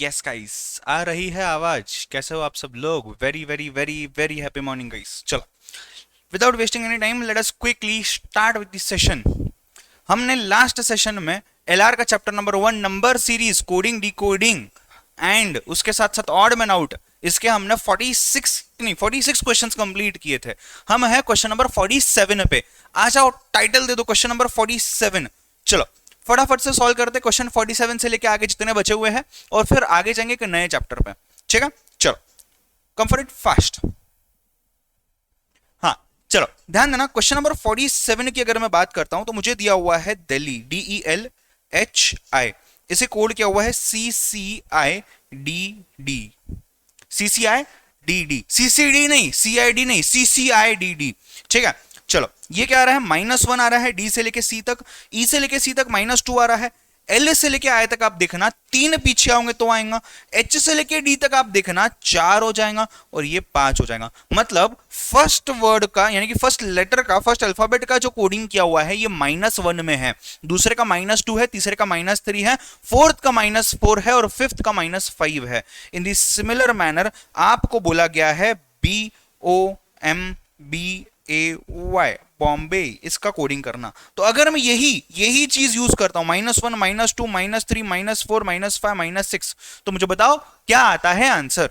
Yes guys, आ रही है आवाज। कैसे हो आप सब लोग? Very very very very happy morning guys. चलो, without wasting any time let us quickly start with this session. हमने लास्ट सेशन में एलआर का chapter number 1 number series coding decoding and उसके साथ साथ ऑड मैन आउट, इसके हमने 46 questions complete किए थे। हम है क्वेश्चन नंबर 47 पे। आ जाओ, टाइटल दे दो क्वेश्चन नंबर 47। चलो फटाफट से सॉल्व करते क्वेश्चन 47 से लेके आगे जितने बचे हुए हैं, और फिर आगे जाएंगे एक नए चैप्टर पे। ठीक है, चलो कंफर्ट फास्ट। हाँ, चलो ध्यान देना, क्वेश्चन नंबर 47 की अगर मैं बात करता हूं तो मुझे दिया हुआ है दिल्ली, DELHI। इसे कोड किया हुआ है CCIDD, CCIDD, CCD नहीं, CID नहीं, CCIDD। ठीक है, चलो ये क्या आ रहा है? -1 आ रहा है डी से लेके सी तक, ई से लेके सी तक -2 आ रहा है, एल से लेके आई तक आप देखना 3 पीछे आओगे तो आएगा, एच से लेके डी तक आप देखना 4 हो जाएगा, और ये 5 हो जाएगा। मतलब फर्स्ट वर्ड का यानी कि फर्स्ट लेटर का, फर्स्ट अल्फाबेट का जो कोडिंग किया हुआ है ये -1 में है, दूसरे का -2 है, तीसरे का -3 है, फोर्थ का -4 है, और फिफ्थ का -5 है। इन दी सिमिलर मैनर आपको बोला गया है BOMBAY, बॉम्बे, इसका कोडिंग करना। तो अगर मैं यही चीज यूज करता हूं, -1 -2 -3 -4 -5 -6, तो मुझे बताओ क्या आता है आंसर?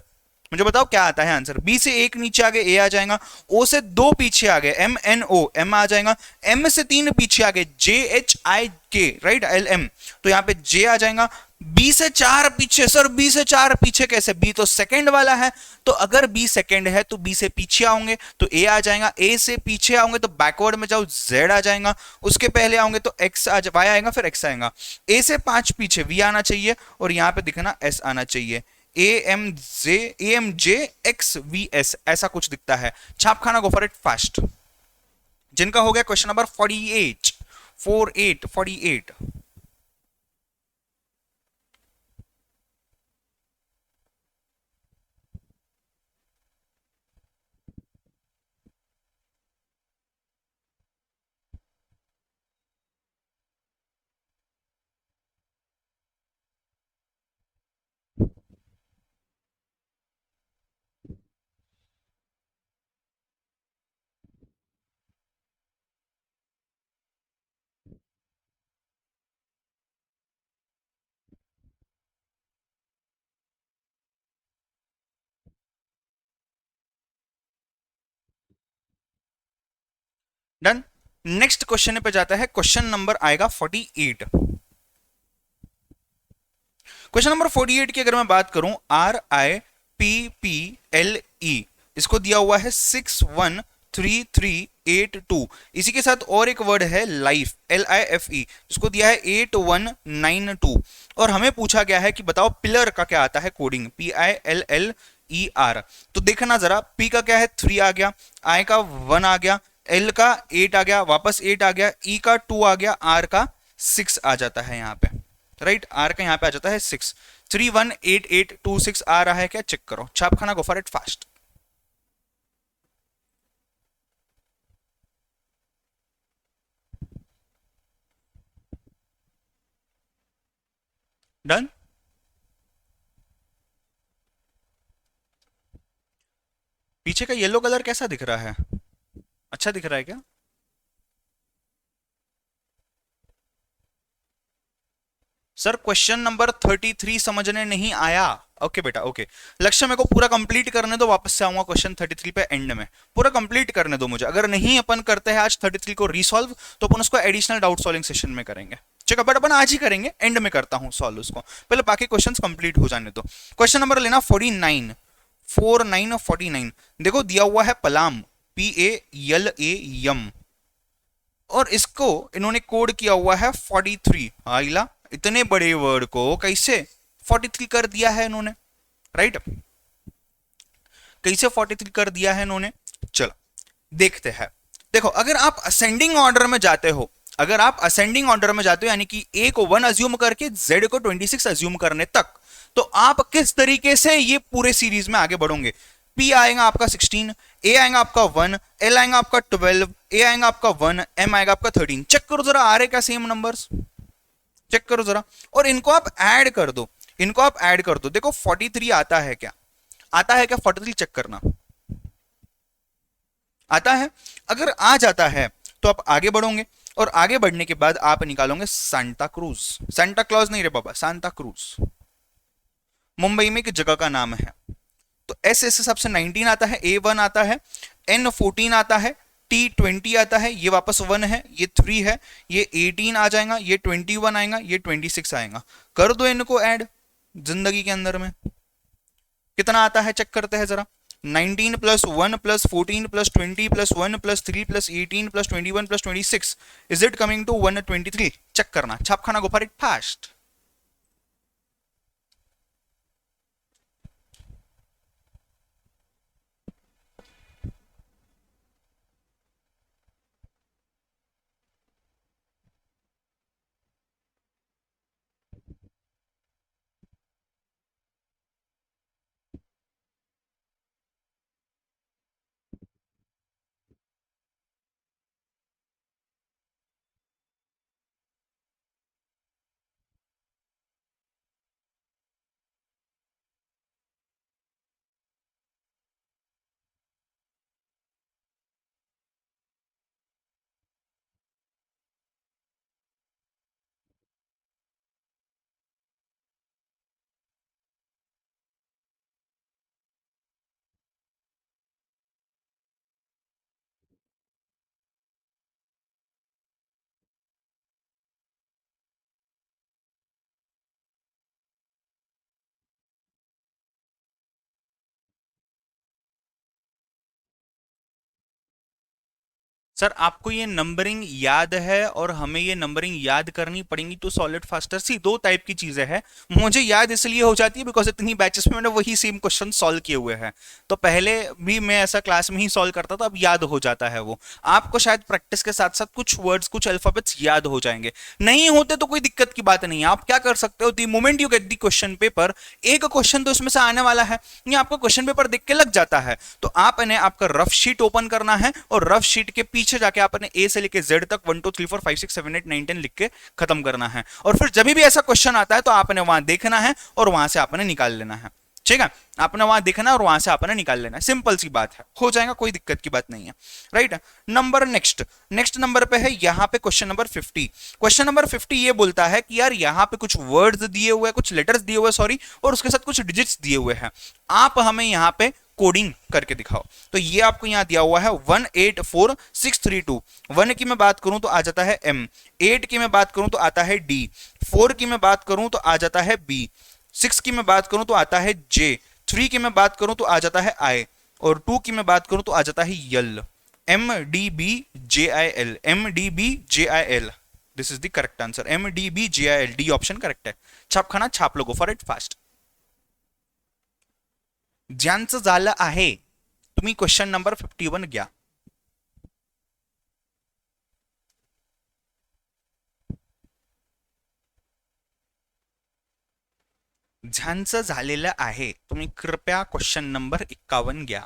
मुझे बताओ क्या आता है आंसर? बी से एक नीचे आ गए, ए आ जाएगा। ओ से 2 पीछे आ गए, MNO, एम आ जाएगा। एम से 3 पीछे आ गए, JHIK, राइट, LM, तो यहाँ पे जे आ जाएगा। बी से 4 पीछे, सर बी से 4 पीछे कैसे? बी तो सेकंड वाला है, तो अगर बी सेकंड है तो बी से पीछे आओगे तो ए आ जाएगा, ए से पीछे आओगे तो बैकवर्ड में जाओ जेड आ जाएगा, उसके पहले आओगे तो एक्स वाई आएगा, फिर एक्स आएगा। ए से 5 पीछे वी आना चाहिए, और यहाँ पे दिखना एस आना चाहिए। AMJ XVS ऐसा कुछ दिखता है। छापखाना गो फॉर इट फास्ट। जिनका हो गया question number 48 done. Next question पे जाता है, क्वेश्चन नंबर आएगा 48। क्वेश्चन नंबर 48 की अगर मैं बात करूं, RIPPLE, इसको दिया हुआ है 613382। इसी के साथ और एक वर्ड है लाइफ, LIFE, इसको दिया है 8192। और हमें पूछा गया है कि बताओ पिलर का क्या आता है कोडिंग, PILLER। तो देखना जरा, P का क्या है, 3 आ गया, I का 1 आ गया, L का 8 आ गया, वापस 8 आ गया, E का 2 आ गया, R का 6 आ जाता है यहाँ पे, राइट, आर का यहाँ पे आ जाता है 6। 318826 आ रहा है क्या? चेक करो, छापखाना go for it fast. Done. पीछे का येलो कलर कैसा दिख रहा है? अच्छा दिख रहा है क्या? सर क्वेश्चन नंबर 33 समझने नहीं आया? ओके बेटा, ओके। लक्ष्य मेरे को पूरा कंप्लीट करने दो, वापस से आऊंगा क्वेश्चन 33 पे एंड में। पूरा कंप्लीट करने दो मुझे। अगर नहीं अपन करते हैं आज 33 को रिसॉल्व, तो अपन उसको एडिशनल डाउट सॉल्विंग सेशन में करेंगे। ठीक है, बट अपन आज ही करेंगे, एंड में करता हूं सॉल्व उसको, पहले बाकी क्वेश्चन कंप्लीट हो जाने दो। क्वेश्चन नंबर लेना 49, 49। देखो दिया हुआ है पलाम, PALAM, और इसको इन्होंने कोड किया हुआ है 43। आइला, इतने बड़े वर्ड को कैसे 43 कर दिया है इन्होंने, राइट? कैसे 43 कर दिया है इन्होंने? चलो देखते हैं। देखो, अगर आप असेंडिंग ऑर्डर में जाते हो, अगर आप असेंडिंग ऑर्डर में जाते हो यानी कि ए को 1 अज्यूम करके जेड को 26 अज्यूम करने तक, तो आप किस तरीके से ये पूरे सीरीज में आगे बढ़ोगे? P आएगा आपका 16, A आएगा आपका 1, L आएगा आपका 12, A आएगा आपका 1, M आएगा आपका 13। चेक करो जरा, आ रहे क्या सेम नंबर्स? चेक करो जरा, और इनको आप ऐड कर दो। इनको आप ऐड कर दो, देखो 43 आता है क्या, आता है क्या 43, चेक करना आता है। अगर आ जाता है तो आप आगे बढ़ोगे, और आगे बढ़ने के बाद आप निकालोगे सांता क्रूज, सांता क्लॉज नहीं रे बाबा, सांता क्रूज मुंबई में एक जगह का नाम है। तो एस इस हिसाब से 19 आता है, A1 आता है, N14 आता है, T20 आता है, ये वापस 1 है, ये 3 है, ये 18 आ जाएगा, ये 21 आएगा, ये 26 आएगा। कर दो इनको ऐड जिंदगी के अंदर में, कितना आता है चेक करते हैं जरा। 19 plus 1 plus 14 plus 20 plus 1 plus 3 plus 18 plus 21 plus 26, is it coming to 123? Check करना, छाप खाना, go for it fast. Sir आपको ये नंबरिंग याद है और हमें ये नंबरिंग याद करनी पड़ेगी तो सॉलिड फास्टर सी दो टाइप की चीजें हैं। मुझे याद इसलिए हो जाती है बिकॉज इतनी बैचेस में मैंने वही सेम क्वेश्चन सॉल्व किए हुए हैं, तो पहले भी मैं ऐसा क्लास में ही सॉल्व करता था, अब याद हो जाता है वो। आपको शायद प्रैक्टिस के साथ साथ कुछ वर्ड्स कुछ अल्फाबेट्स याद हो जाएंगे, नहीं होते तो कोई दिक्कत की बात नहीं है। आप क्या कर सकते हो, the moment you get the question paper, एक क्वेश्चन तो इसमें से आने वाला है, ये आपको क्वेश्चन पेपर देख के लग जाता है, तो आपने आपका रफ शीट ओपन करना है और रफ शीट के पीछे जाके आपने ए से लेके जेड तक 1 2 3 4 5 6 7 8 9 10 लिख के खत्म करना है। और फिर जब भी ऐसा क्वेश्चन आता है तो आपने वहां देखना है और वहां से आपने निकाल लेना है। ठीक है, आपने वहां देखना और वहां से आपने निकाल लेना है, सिंपल सी बात है, हो जाएगा, कोई दिक्कत की बात नहीं है। Right, number next next number पे है यहां पे क्वेश्चन नंबर 50। क्वेश्चन नंबर 50 ये बोलता है कि यार यहां पे कुछ वर्ड्स दिए हुए हैं, कुछ लेटर्स दिए हुए हैं सॉरी, और उसके साथ कुछ डिजिट्स दिए हुए हैं, आप हमें यहां पे कोडिंग करके दिखाओ। तो ये आपको यहां दिया हुआ है 184632। 1 की मैं बात करूं तो आ जाता है M, 8 की मैं बात करूं तो आता है D, 4 की मैं बात करूं तो आ जाता है B, 6 की मैं बात करूं तो आता है J, 3 की मैं बात करूं तो आ जाता है I, और 2 की मैं बात करूं तो आ जाता है L। MDBJIL, MDBJIL, this is the correct answer, MDBJIL, D option correct है। छाप खाना छाप लो, गो फॉर इट फास्ट। ज्यांचं झालं आहे, तुम्ही क्वेश्चन नंबर 51 घ्या। ज्यांचं झालेलं आहे तुम्ही कृपया क्वेश्चन नंबर 51 घ्या।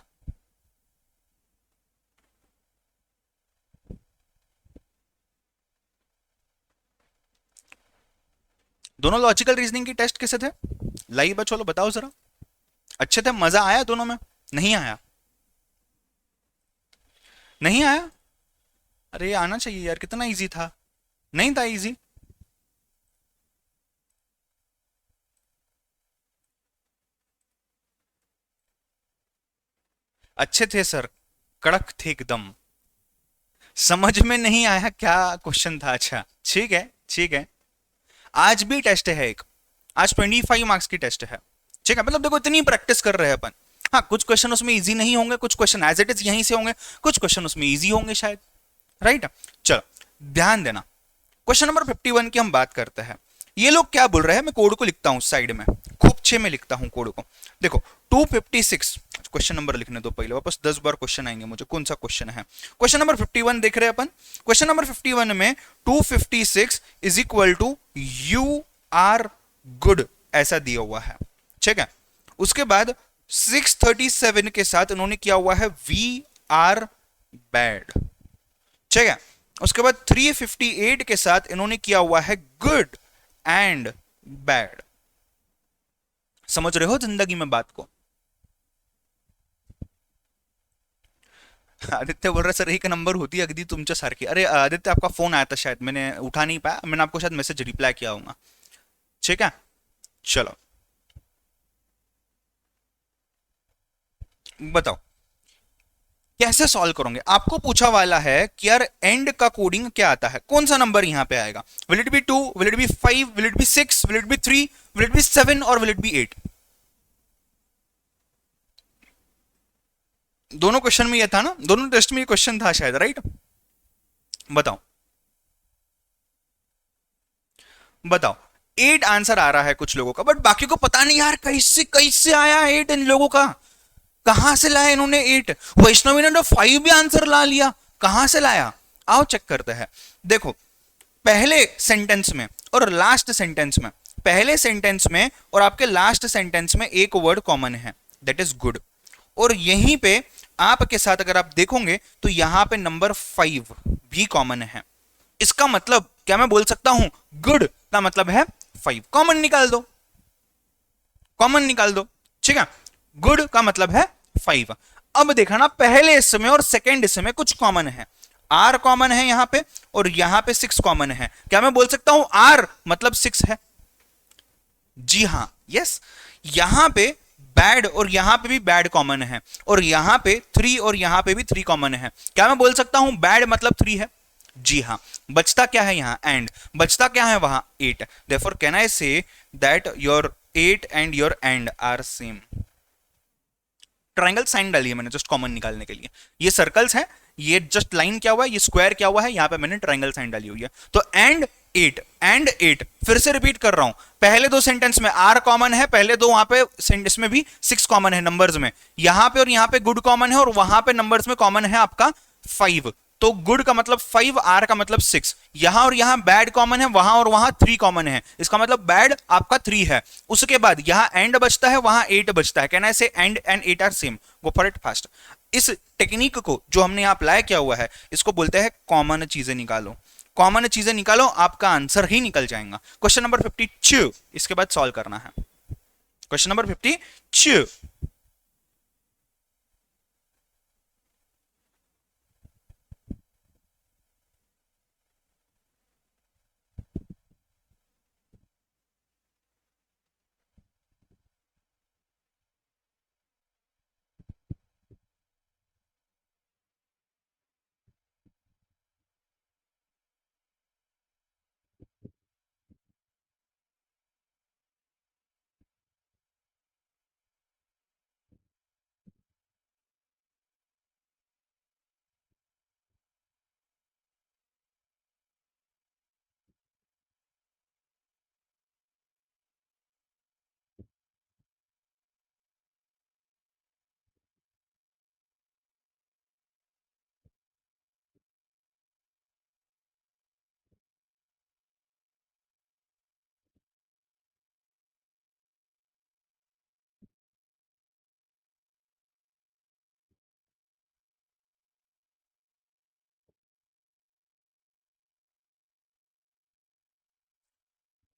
दोनों लॉजिकल रीजनिंग की टेस्ट कैसे थे, लाइव बच्चों लो बताओ जरा, अच्छे थे, मजा आया दोनों में, नहीं आया, नहीं आया? अरे आना चाहिए यार, कितना इजी था, नहीं था इजी? अच्छे थे सर, कड़क थे एकदम। समझ में नहीं आया क्या क्वेश्चन था? अच्छा ठीक है ठीक है, आज भी टेस्ट है एक, आज 25 मार्क्स की टेस्ट है। ठीक है, मतलब देखो इतनी प्रैक्टिस कर रहे हैं अपन। हाँ कुछ क्वेश्चन उसमें इजी नहीं होंगे, कुछ क्वेश्चन एज इट इज यहीं से होंगे, कुछ क्वेश्चन उसमें इजी होंगे शायद। राइट, चलो ध्यान देना, क्वेश्चन नंबर 51 की हम बात करते हैं। ये लोग क्या बोल रहे हैं, मैं कोड को लिखता हूं साइड में, खूब छे में लिखता हूं कोड को। देखो 256, क्वेश्चन नंबर लिखने दो पहले, वापस 10 बार क्वेश्चन आएंगे मुझे, कौन सा क्वेश्चन है। क्वेश्चन नंबर 51 देख रहे हैं अपन, क्वेश्चन नंबर 51 में 256 is equal to you are good ऐसा दिया हुआ है। ठीक है, उसके बाद 637 के साथ इन्होंने किया हुआ है वी आर बैड। ठीक है, उसके बाद 358 के साथ इन्होंने किया हुआ है गुड एंड बैड। समझ रहे हो जिंदगी में बात को? आदित्य बोल रहा है सर एक नंबर होती है अगदी तुमच्या सारखी. अरे आदित्य आपका फोन आया था शायद, मैंने उठा नहीं पाया, मैंने आपको शायद मैसेज रिप्लाई किया होगा. ठीक है, चलो बताओ कैसे सॉल्व करोगे. आपको पूछा वाला है कि यार एंड का कोडिंग क्या आता है, कौन सा नंबर यहां पे आएगा. Will it be 2, will it be 5, will it be 6, will it be 3, will it be 7 और विल इट बी 8. दोनों क्वेश्चन में ये था ना, दोनों टेस्ट में ये क्वेश्चन था शायद, राइट? बताओ बताओ. 8 आंसर आ रहा है कुछ लोगों का, बट बाकी को पता नहीं यार कैसे कैसे आया 8 इन लोगों का. कहां से लाया इन्होंने 8? वैष्णवी ने तो 5 भी आंसर ला लिया, कहां से लाया? आओ चेक करते हैं. देखो पहले सेंटेंस में और लास्ट सेंटेंस में, पहले सेंटेंस में और आपके लास्ट सेंटेंस में एक वर्ड कॉमन है, दैट इज गुड. और यहीं पे आपके साथ अगर आप देखोगे तो यहां पे नंबर 5 भी कॉमन है. इसका मतलब क्या मैं बोल सकता हूं गुड का मतलब है 5. कॉमन निकाल दो, कॉमन निकाल दो. ठीक है, गुड का मतलब है 5. अब देखा ना पहले इसमें और सेकेंड इसमें कुछ कॉमन है. आर कॉमन है यहां पे और यहां पे 6 कॉमन है. क्या मैं बोल सकता हूं आर मतलब 6 है? जी हां, यस. यहां पे बैड और यहां पे भी बैड कॉमन है और यहां पे 3 और यहां पे भी 3 कॉमन है. क्या मैं बोल सकता हूं बैड मतलब 3 है? जी हां. बचता क्या है यहां? एंड. बचता क्या है वहां? 8. Therefore can I say that your 8 and your and are same. Triangle sign डाली है मैंने जस्ट कॉमन निकालने के लिए. ये सर्कल्स हैं, ये जस्ट लाइन क्या हुआ है, ये स्क्वायर क्या हुआ है, यहां पे मैंने ट्रायंगल साइन डाली हुई है. तो एंड 8, एंड 8. फिर से रिपीट कर रहा हूं, पहले दो सेंटेंस में आर कॉमन है, पहले दो वहां पे सेंटेंस में भी 6 कॉमन है नंबर्स में. यहां पे और यहां पे गुड कॉमन है और वहां पे नंबर्स में कॉमन है आपका 5. तो गुड का मतलब 5, आर का मतलब 6. यहां और यहां बैड कॉमन है, वहां और वहां 3 कॉमन है, इसका मतलब बैड आपका 3 है. उसके बाद यहां एंड बचता है, वहां 8 बचता है. Can I say and and 8 are same? Go for it fast. इस टेक्निक को जो हमने यहां अप्लाई किया हुआ है इसको बोलते हैं कॉमन चीजें निकालो. कॉमन चीजें निकालो, आपका आंसर ही निकल जाएगा. क्वेश्चन नंबर 52 इसके बाद सॉल्व करना है. Question number 52.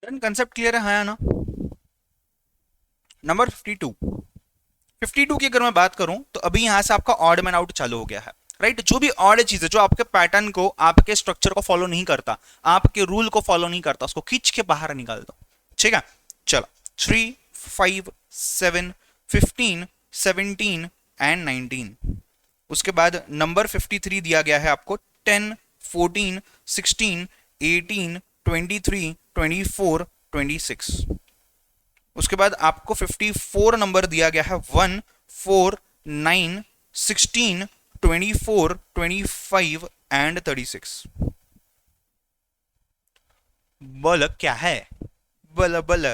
कंसेप्ट क्लियर है हाँ या ना? नंबर 52. 52 की अगर मैं बात करूं तो अभी यहां से आपका ऑड मैन आउट चालू हो गया है, राइट? जो भी ऑड चीज है, जो आपके पैटर्न को, आपके स्ट्रक्चर को फॉलो नहीं करता, आपके रूल को फॉलो नहीं करता, उसको खींच के बाहर निकाल दो. ठीक है, चलो. 3, 5, 7, 15, 17 एंड 19. उसके बाद नंबर 53 दिया गया है आपको 10, 14, 16, 18, 23, 24, 26. उसके बाद आपको 54 नंबर दिया गया है 1, 4, 9, 16, 24, 25 एंड 36. बोल क्या है? बोल बोल.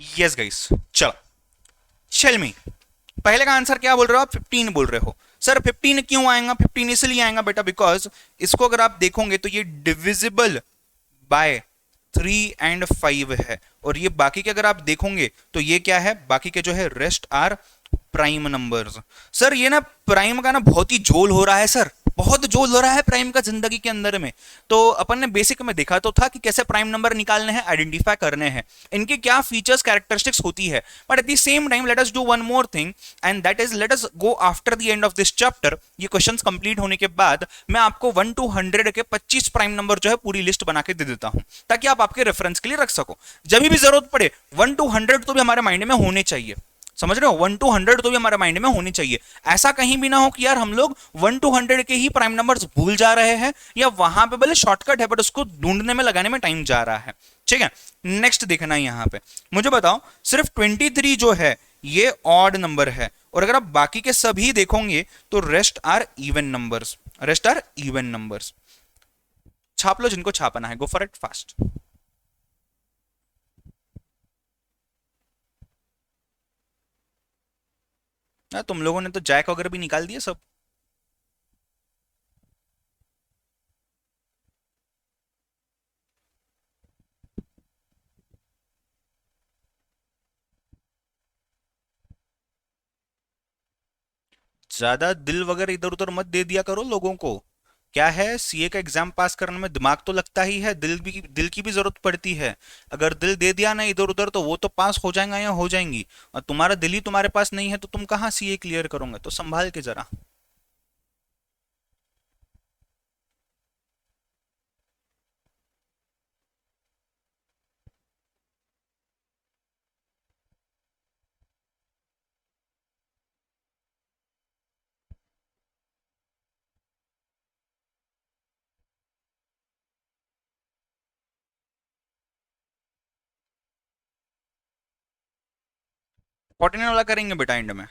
यस गाइस, चलो चल मी. पहले का आंसर क्या बोल रहे हो आप? 15 बोल रहे हो. सर 15 क्यों आएगा? 15 इसलिए आएगा बेटा बिकॉज इसको अगर आप देखोगे तो ये डिविजिबल बाय 3 और 5 है। और ये बाकी के अगर आप देखोगे तो ये क्या है, बाकी के जो है rest are prime numbers. Sir ये ना प्राइम का ना बहुत ही जोल हो रहा है सर, बहुत जोल हो रहा है प्राइम का जिंदगी के अंदर में। तो अपन ने बेसिक में देखा तो था कि कैसे प्राइम नंबर निकालने हैं, आइडेंटिफाई करने हैं, इनके क्या फीचर्स कैरेक्टरिस्टिक्स होती है। But at the same time let us do one more thing and that is let us go after the end of this chapter. ये क्वेश्चंस कंप्लीट होने के बाद मैं आपको 1 to 100 के 25 प्राइम नंबर जो है पूरी लिस्ट बना के दे देता हूं, ताकि आप आपके रेफरेंस के लिए रख सको। जब भी जरूरत पड़े 1 to 100 तो भी हमारे माइंड में होने चाहिए, समझ रहे हो, 1 to 100 तो भी हमारे माइंड में होनी चाहिए। ऐसा कहीं भी ना हो कि यार हम लोग 1 to 100 के ही प्राइम नंबर्स भूल जा रहे हैं, या वहां पे भले शॉर्टकट है बट उसको ढूंढने में लगाने में टाइम जा रहा है। ठीक है, नेक्स्ट देखना यहां पे, मुझे बताओ सिर्फ 23 जो है ये ऑड नंबर है, और अगर आप बाकी के सभी देखोगे तो rest are even numbers, rest are even numbers. छाप लो जिनको छापना है, गो फॉर इट फास्ट। तुम लोगों ने तो जैक वगैरह भी निकाल दिए सब। ज्यादा दिल वगैरह इधर उधर मत दे दिया करो लोगों को। क्या है, सीए का एग्जाम पास करने में दिमाग तो लगता ही है, दिल की भी जरूरत पड़ती है। अगर दिल दे दिया ना इधर उधर तो वो तो पास हो जाएगा या हो जाएंगी, और तुम्हारा दिल ही तुम्हारे पास नहीं है तो तुम कहाँ सीए क्लियर करोगे, तो संभाल के जरा। 49 वाला करेंगे बेटा एंड में।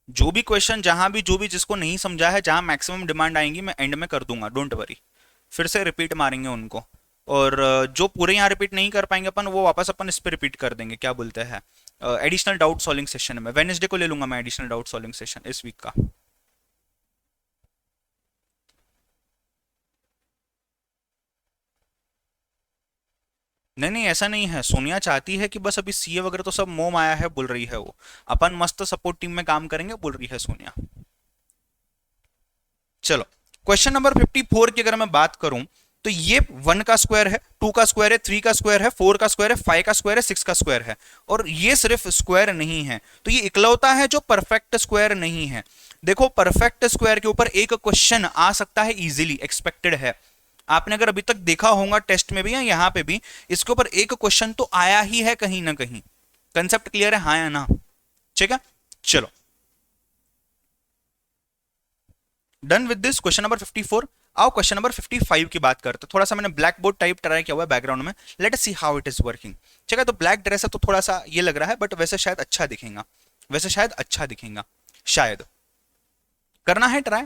जो भी क्वेश्चन जहां भी जो भी जिसको नहीं समझा है, जहां मैक्सिमम डिमांड आएंगी मैं एंड में कर दूंगा, डोंट वरी। फिर से रिपीट मारेंगे उनको, और जो पूरे यहाँ रिपीट नहीं कर पाएंगे अपन, वो वापस अपन इस पे रिपीट कर देंगे, क्या बोलते हैं, एडिशनल डाउट सॉल्विंग सेशन में। वेडनेसडे को ले लूंगा मैं एडिशनल डाउट सॉल्विंग सेशन इस वीक का। नहीं नहीं ऐसा नहीं है, सोनिया चाहती है कि बस अभी सीए वगैरह तो सब मोम आया है बोल रही है वो, अपन मस्त सपोर्ट टीम में काम करेंगे बोल रही है सोनिया। चलो, क्वेश्चन नंबर 54 की अगर मैं बात करूं तो ये 1 का स्क्वायर है, 2 का स्क्वायर है, 3 का स्क्वायर है, 4 का स्क्वायर है, 5 का स्क्वायर है, 6 का स्क्वायर है, और ये सिर्फ स्क्वायर नहीं है, तो ये इकलौता है जो परफेक्ट स्क्वायर नहीं है। देखो परफेक्ट स्क्वायर के ऊपर एक क्वेश्चन आ सकता है, इजीली एक्सपेक्टेड है। आपने अगर अभी तक देखा होगा टेस्ट में भी या यहाँ पे भी, इसके ऊपर एक क्वेश्चन तो आया ही है कहीं ना कहीं। कंसेप्ट क्लियर है, हाँ या ना? ठीक है, चलो done with this question number 54। आओ क्वेश्चन नंबर 55 की बात करते हैं। थोड़ा सा मैंने ब्लैक बोर्ड टाइप ट्राई किया हुआ है बैकग्राउंड में, let us see how it is working. ठीक है, तो ब्लैक ड्रेस है तो थोड़ा सा ये लग रहा है, बट वैसे शायद अच्छा दिखेगा, वैसे शायद अच्छा दिखेगा, शायद। करना है ट्राई?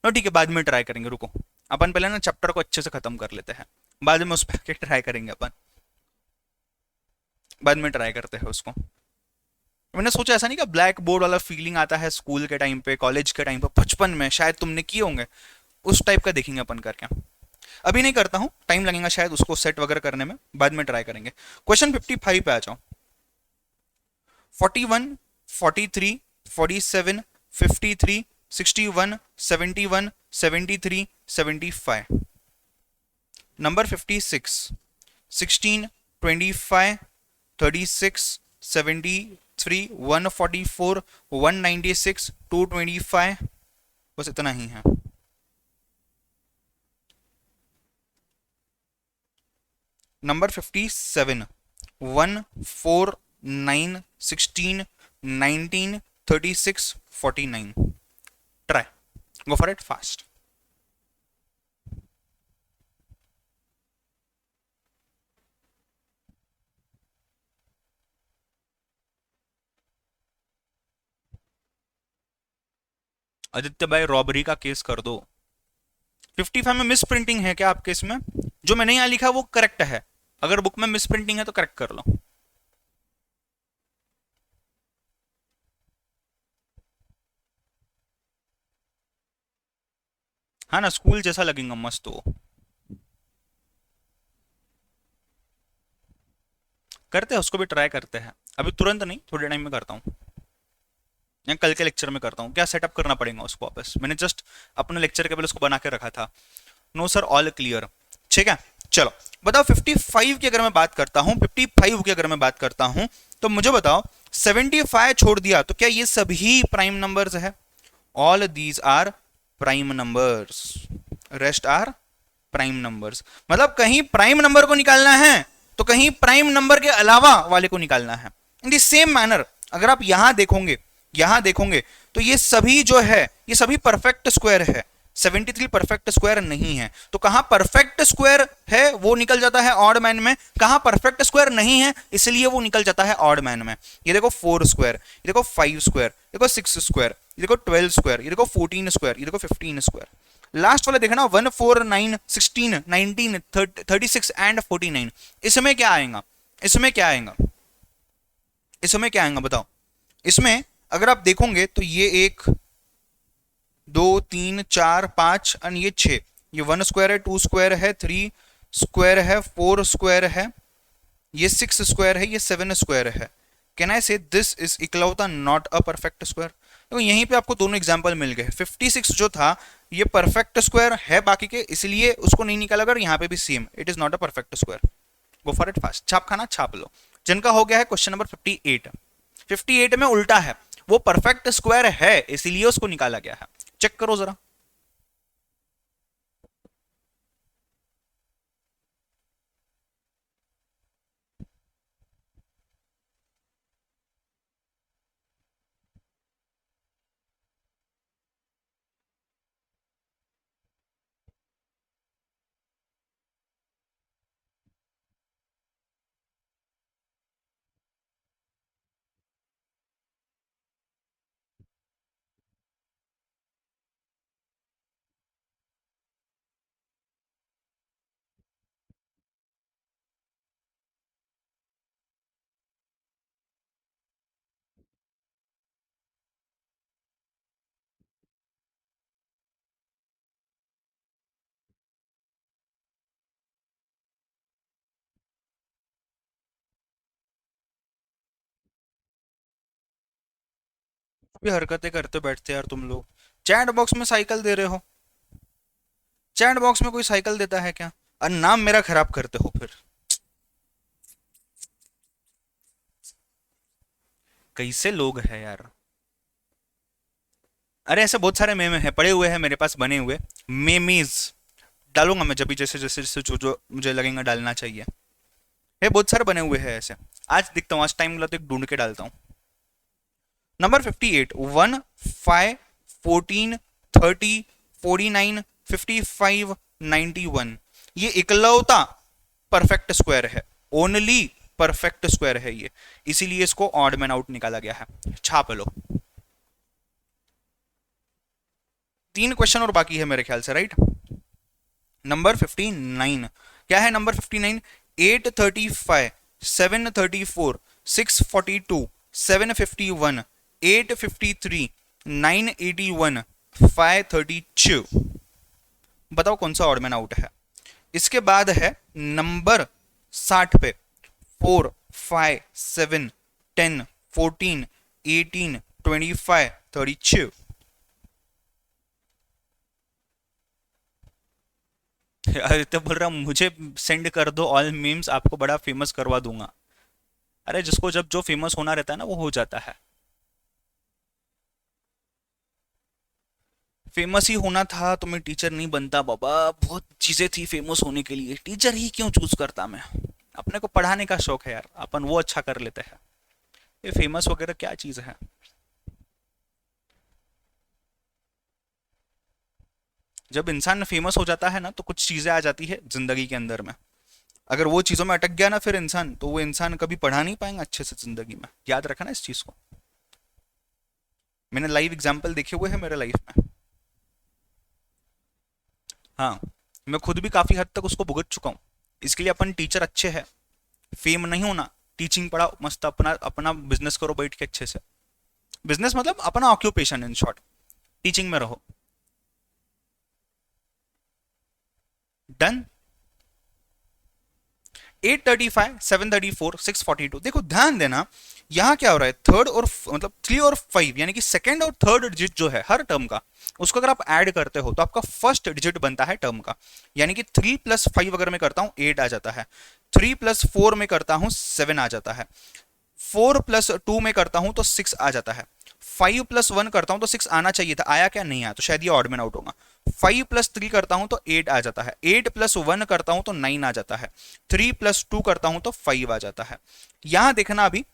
नो ठीक है, बाद में ट्राई करेंगे, रुको अपन पहले ना चैप्टर को अच्छे से खत्म कर लेते हैं, बाद में उस पर ट्राई करेंगे अपन, बाद में ट्राई करते हैं उसको। मैंने सोचा ऐसा नहीं कि ब्लैक बोर्ड वाला फीलिंग आता है स्कूल के टाइम पे, कॉलेज के टाइम पे, बचपन में शायद तुमने किए होंगे, उस टाइप का देखेंगे अपन करके। अभी नहीं करता हूं, टाइम लगेगा शायद उसको सेट वगैरह करने में, बाद में ट्राई करेंगे। क्वेश्चन 55 पे आ जाओ। 41, 43, 47, 53, 61, 71, 73, 75। नंबर 56, 16, 25, 36, 73, 144, 196, 225, बस इतना ही है। Number 57, 1, 4, 9, 16, 19, 36, 49। Try, go for it fast. Aditya भाई रॉबरी का केस कर दो। 55 में मिस प्रिंटिंग है क्या आपके इसमें? जो मैंने यहाँ लिखा वो करेक्ट है, अगर बुक में मिस प्रिंटिंग है तो करेक्ट कर लो। हाँ ना, स्कूल जैसा लगेगा मस्त वो। करते हैं, उसको भी ट्राई करते हैं, अभी तुरंत नहीं, थोड़े टाइम में करता हूँ, या कल के लेक्चर में करता हूँ। क्या सेटअप करना पड़ेगा उसको वापस, मैंने जस्ट अपने लेक्चर के पहले उसको बना के रखा था। No sir, all clear. ठीक है, चलो बताओ 55 की अगर मैं बात करता हूँ, 55 की अगर मैं बात करता हूँ, तो मुझे बताओ 75 छोड़ दिया तो क्या ये सभी प्राइम नंबर्स है? All these are prime numbers, rest are prime numbers. मतलब कहीं प्राइम नंबर को निकालना है तो कहीं प्राइम नंबर के अलावा वाले को निकालना है। इन द सेम मैनर अगर आप यहां देखोगे तो ये सभी जो है ये सभी परफेक्ट स्क्वायर है। 73 परफेक्ट स्क्वायर नहीं है, तो कहां परफेक्ट स्क्वायर है वो निकल जाता है ऑड मैन में, कहां परफेक्ट स्क्वायर नहीं है इसलिए वो निकल जाता है ऑड मैन में। ये देखो 4 स्क्वायर, ये देखो 5 स्क्वायर, देखो 6 स्क्वायर, ये देखो 12 स्क्वायर, ये देखो 14 स्क्वायर, ये देखो 15 स्क्वायर। लास्ट वाला देखना 1 4 9 16 19 36 एंड 49। इसमें क्या आएगा, इसमें क्या आएगा, इसमें क्या आएगा बताओ? इसमें अगर आप देखोगे तो ये 1 2 3 4 5 और ये 6, ये 1 स्क्वायर है, 2 स्क्वायर है, 3 स्क्वायर है, 4 स्क्वायर है, ये 6 स्क्वायर है, ये 7 स्क्वायर है। कैन आई से दिस इज इकलौता नॉट अ परफेक्ट स्क्वायर? तो यहीं पे आपको दोनों एग्जांपल मिल गए। 56 जो था ये परफेक्ट स्क्वायर है बाकी के, इसलिए उसको नहीं निकाला, अगर यहाँ पे भी same, it is not a perfect square. Go for it fast, छाप खाना छाप लो। जिनका हो गया है क्वेश्चन नंबर 58, 58 में उल्टा है, वो परफेक्ट स्क्वायर है इसीलिए उसको निकाला गया है। चेक करो जरा। भी हरकतें करते बैठते यार तुम लोग। चैट बॉक्स में साइकिल दे रहे हो, चैट बॉक्स में कोई साइकिल देता है क्या? और नाम मेरा खराब करते हो फिर। कैसे लोग हैं यार? अरे ऐसे बहुत सारे मेमे हैं पड़े हुए हैं मेरे पास बने हुए, मेमीज डालूंगा मैं जब भी, जैसे जैसे जैसे जो जो मुझे लगेगा डालना चाहिए। ये बहुत सारे बने हुए हैं ऐसे। आज दिखता हूँ, आज टाइम मिला तो एक ढूंढ के डालता हूँ। नंबर 58, 1 5 14 30 49 55 91, ये इकलौता परफेक्ट स्क्वायर है, ओनली परफेक्ट स्क्वायर है ये, इसीलिए इसको ऑड मैन आउट निकाला गया है। छाप लो। 3 क्वेश्चन और बाकी है मेरे ख्याल से, राइट? नंबर 59, क्या है नंबर 59? 835 734 642 751 853 981 532। बताओ कौन सा ऑड मैन आउट है? इसके बाद है नंबर 60 पे 4 5 7 10 14 18 25 32। आदित्य बोल रहा मुझे सेंड कर दो ऑल मीम्स, आपको बड़ा फेमस करवा दूंगा। अरे जिसको जब जो फेमस होना रहता है ना वो हो जाता है। फेमस ही होना था तो मैं टीचर नहीं बनता बाबा, बहुत चीजें थी फेमस होने के लिए, टीचर ही क्यों चूज करता मैं? अपने को पढ़ाने का शौक है यार, अपन वो अच्छा कर लेते हैं। ये फेमस वगैरह क्या चीज है? जब इंसान फेमस हो जाता है ना तो कुछ चीजें आ जाती है जिंदगी के अंदर में, अगर वो चीजों में अटक गया ना फिर इंसान, तो वो इंसान कभी पढ़ा नहीं पाएगा अच्छे से जिंदगी में। याद रखना इस चीज को, मैंने लाइव एग्जाम्पल देखे हुए हैं मेरे लाइफ में। हाँ, मैं खुद भी काफी हद तक उसको भुगत चुका हूँ। इसके लिए अपन टीचर अच्छे हैं, फेम नहीं होना, टीचिंग पढ़ाओ मस्त, अपना अपना बिजनेस करो बैठ के अच्छे से। बिजनेस मतलब अपना ऑक्यूपेशन, इन शॉर्ट टीचिंग में रहो। डन। 835, 734, 642। देखो ध्यान देना, यहां क्या हो रहा है, थर्ड और मतलब 3 और 5 यानी कि सेकंड और थर्ड डिजिट जो है हर टर्म का, उसको अगर आप ऐड करते हो तो आपका फर्स्ट डिजिट बनता है टर्म का। यानी कि 3 + 5 अगर मैं करता हूं 8 आ जाता है, 3 + 4 में करता हूं 7 आ जाता है, 4 + 2 में करता हूं तो 6 आ जाता है, 5 + 1 करता हूं तो 6 आना चाहिए था, आया क्या, नहीं आया, तो शायद ये ऑड में आउट होगा। 5 + 3 करता हूं तो 8 आ जाता है, 8 + 1 करता हूं तो 9 आ जाता है, 3 + 2 करता हूं तो 5 आ जाता है। यहां देखना अभी,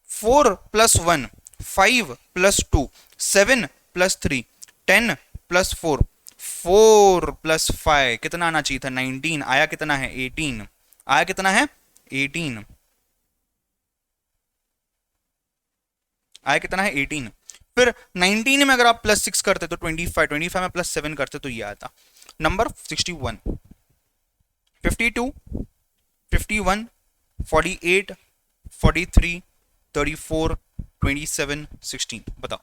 4 + 1, 5 + 2, 7 + 3, 10 + 4, 4 + 5 कितना आना चाहिए था, 19, आया कितना है, 18, आया कितना है, 18, आया कितना है, 18। फिर 19 में अगर आप +6 करते तो 25, 25 में +7 करते तो ये आता नंबर 61, 52, 51, 48, 43, 34, 27, 16। बताओ।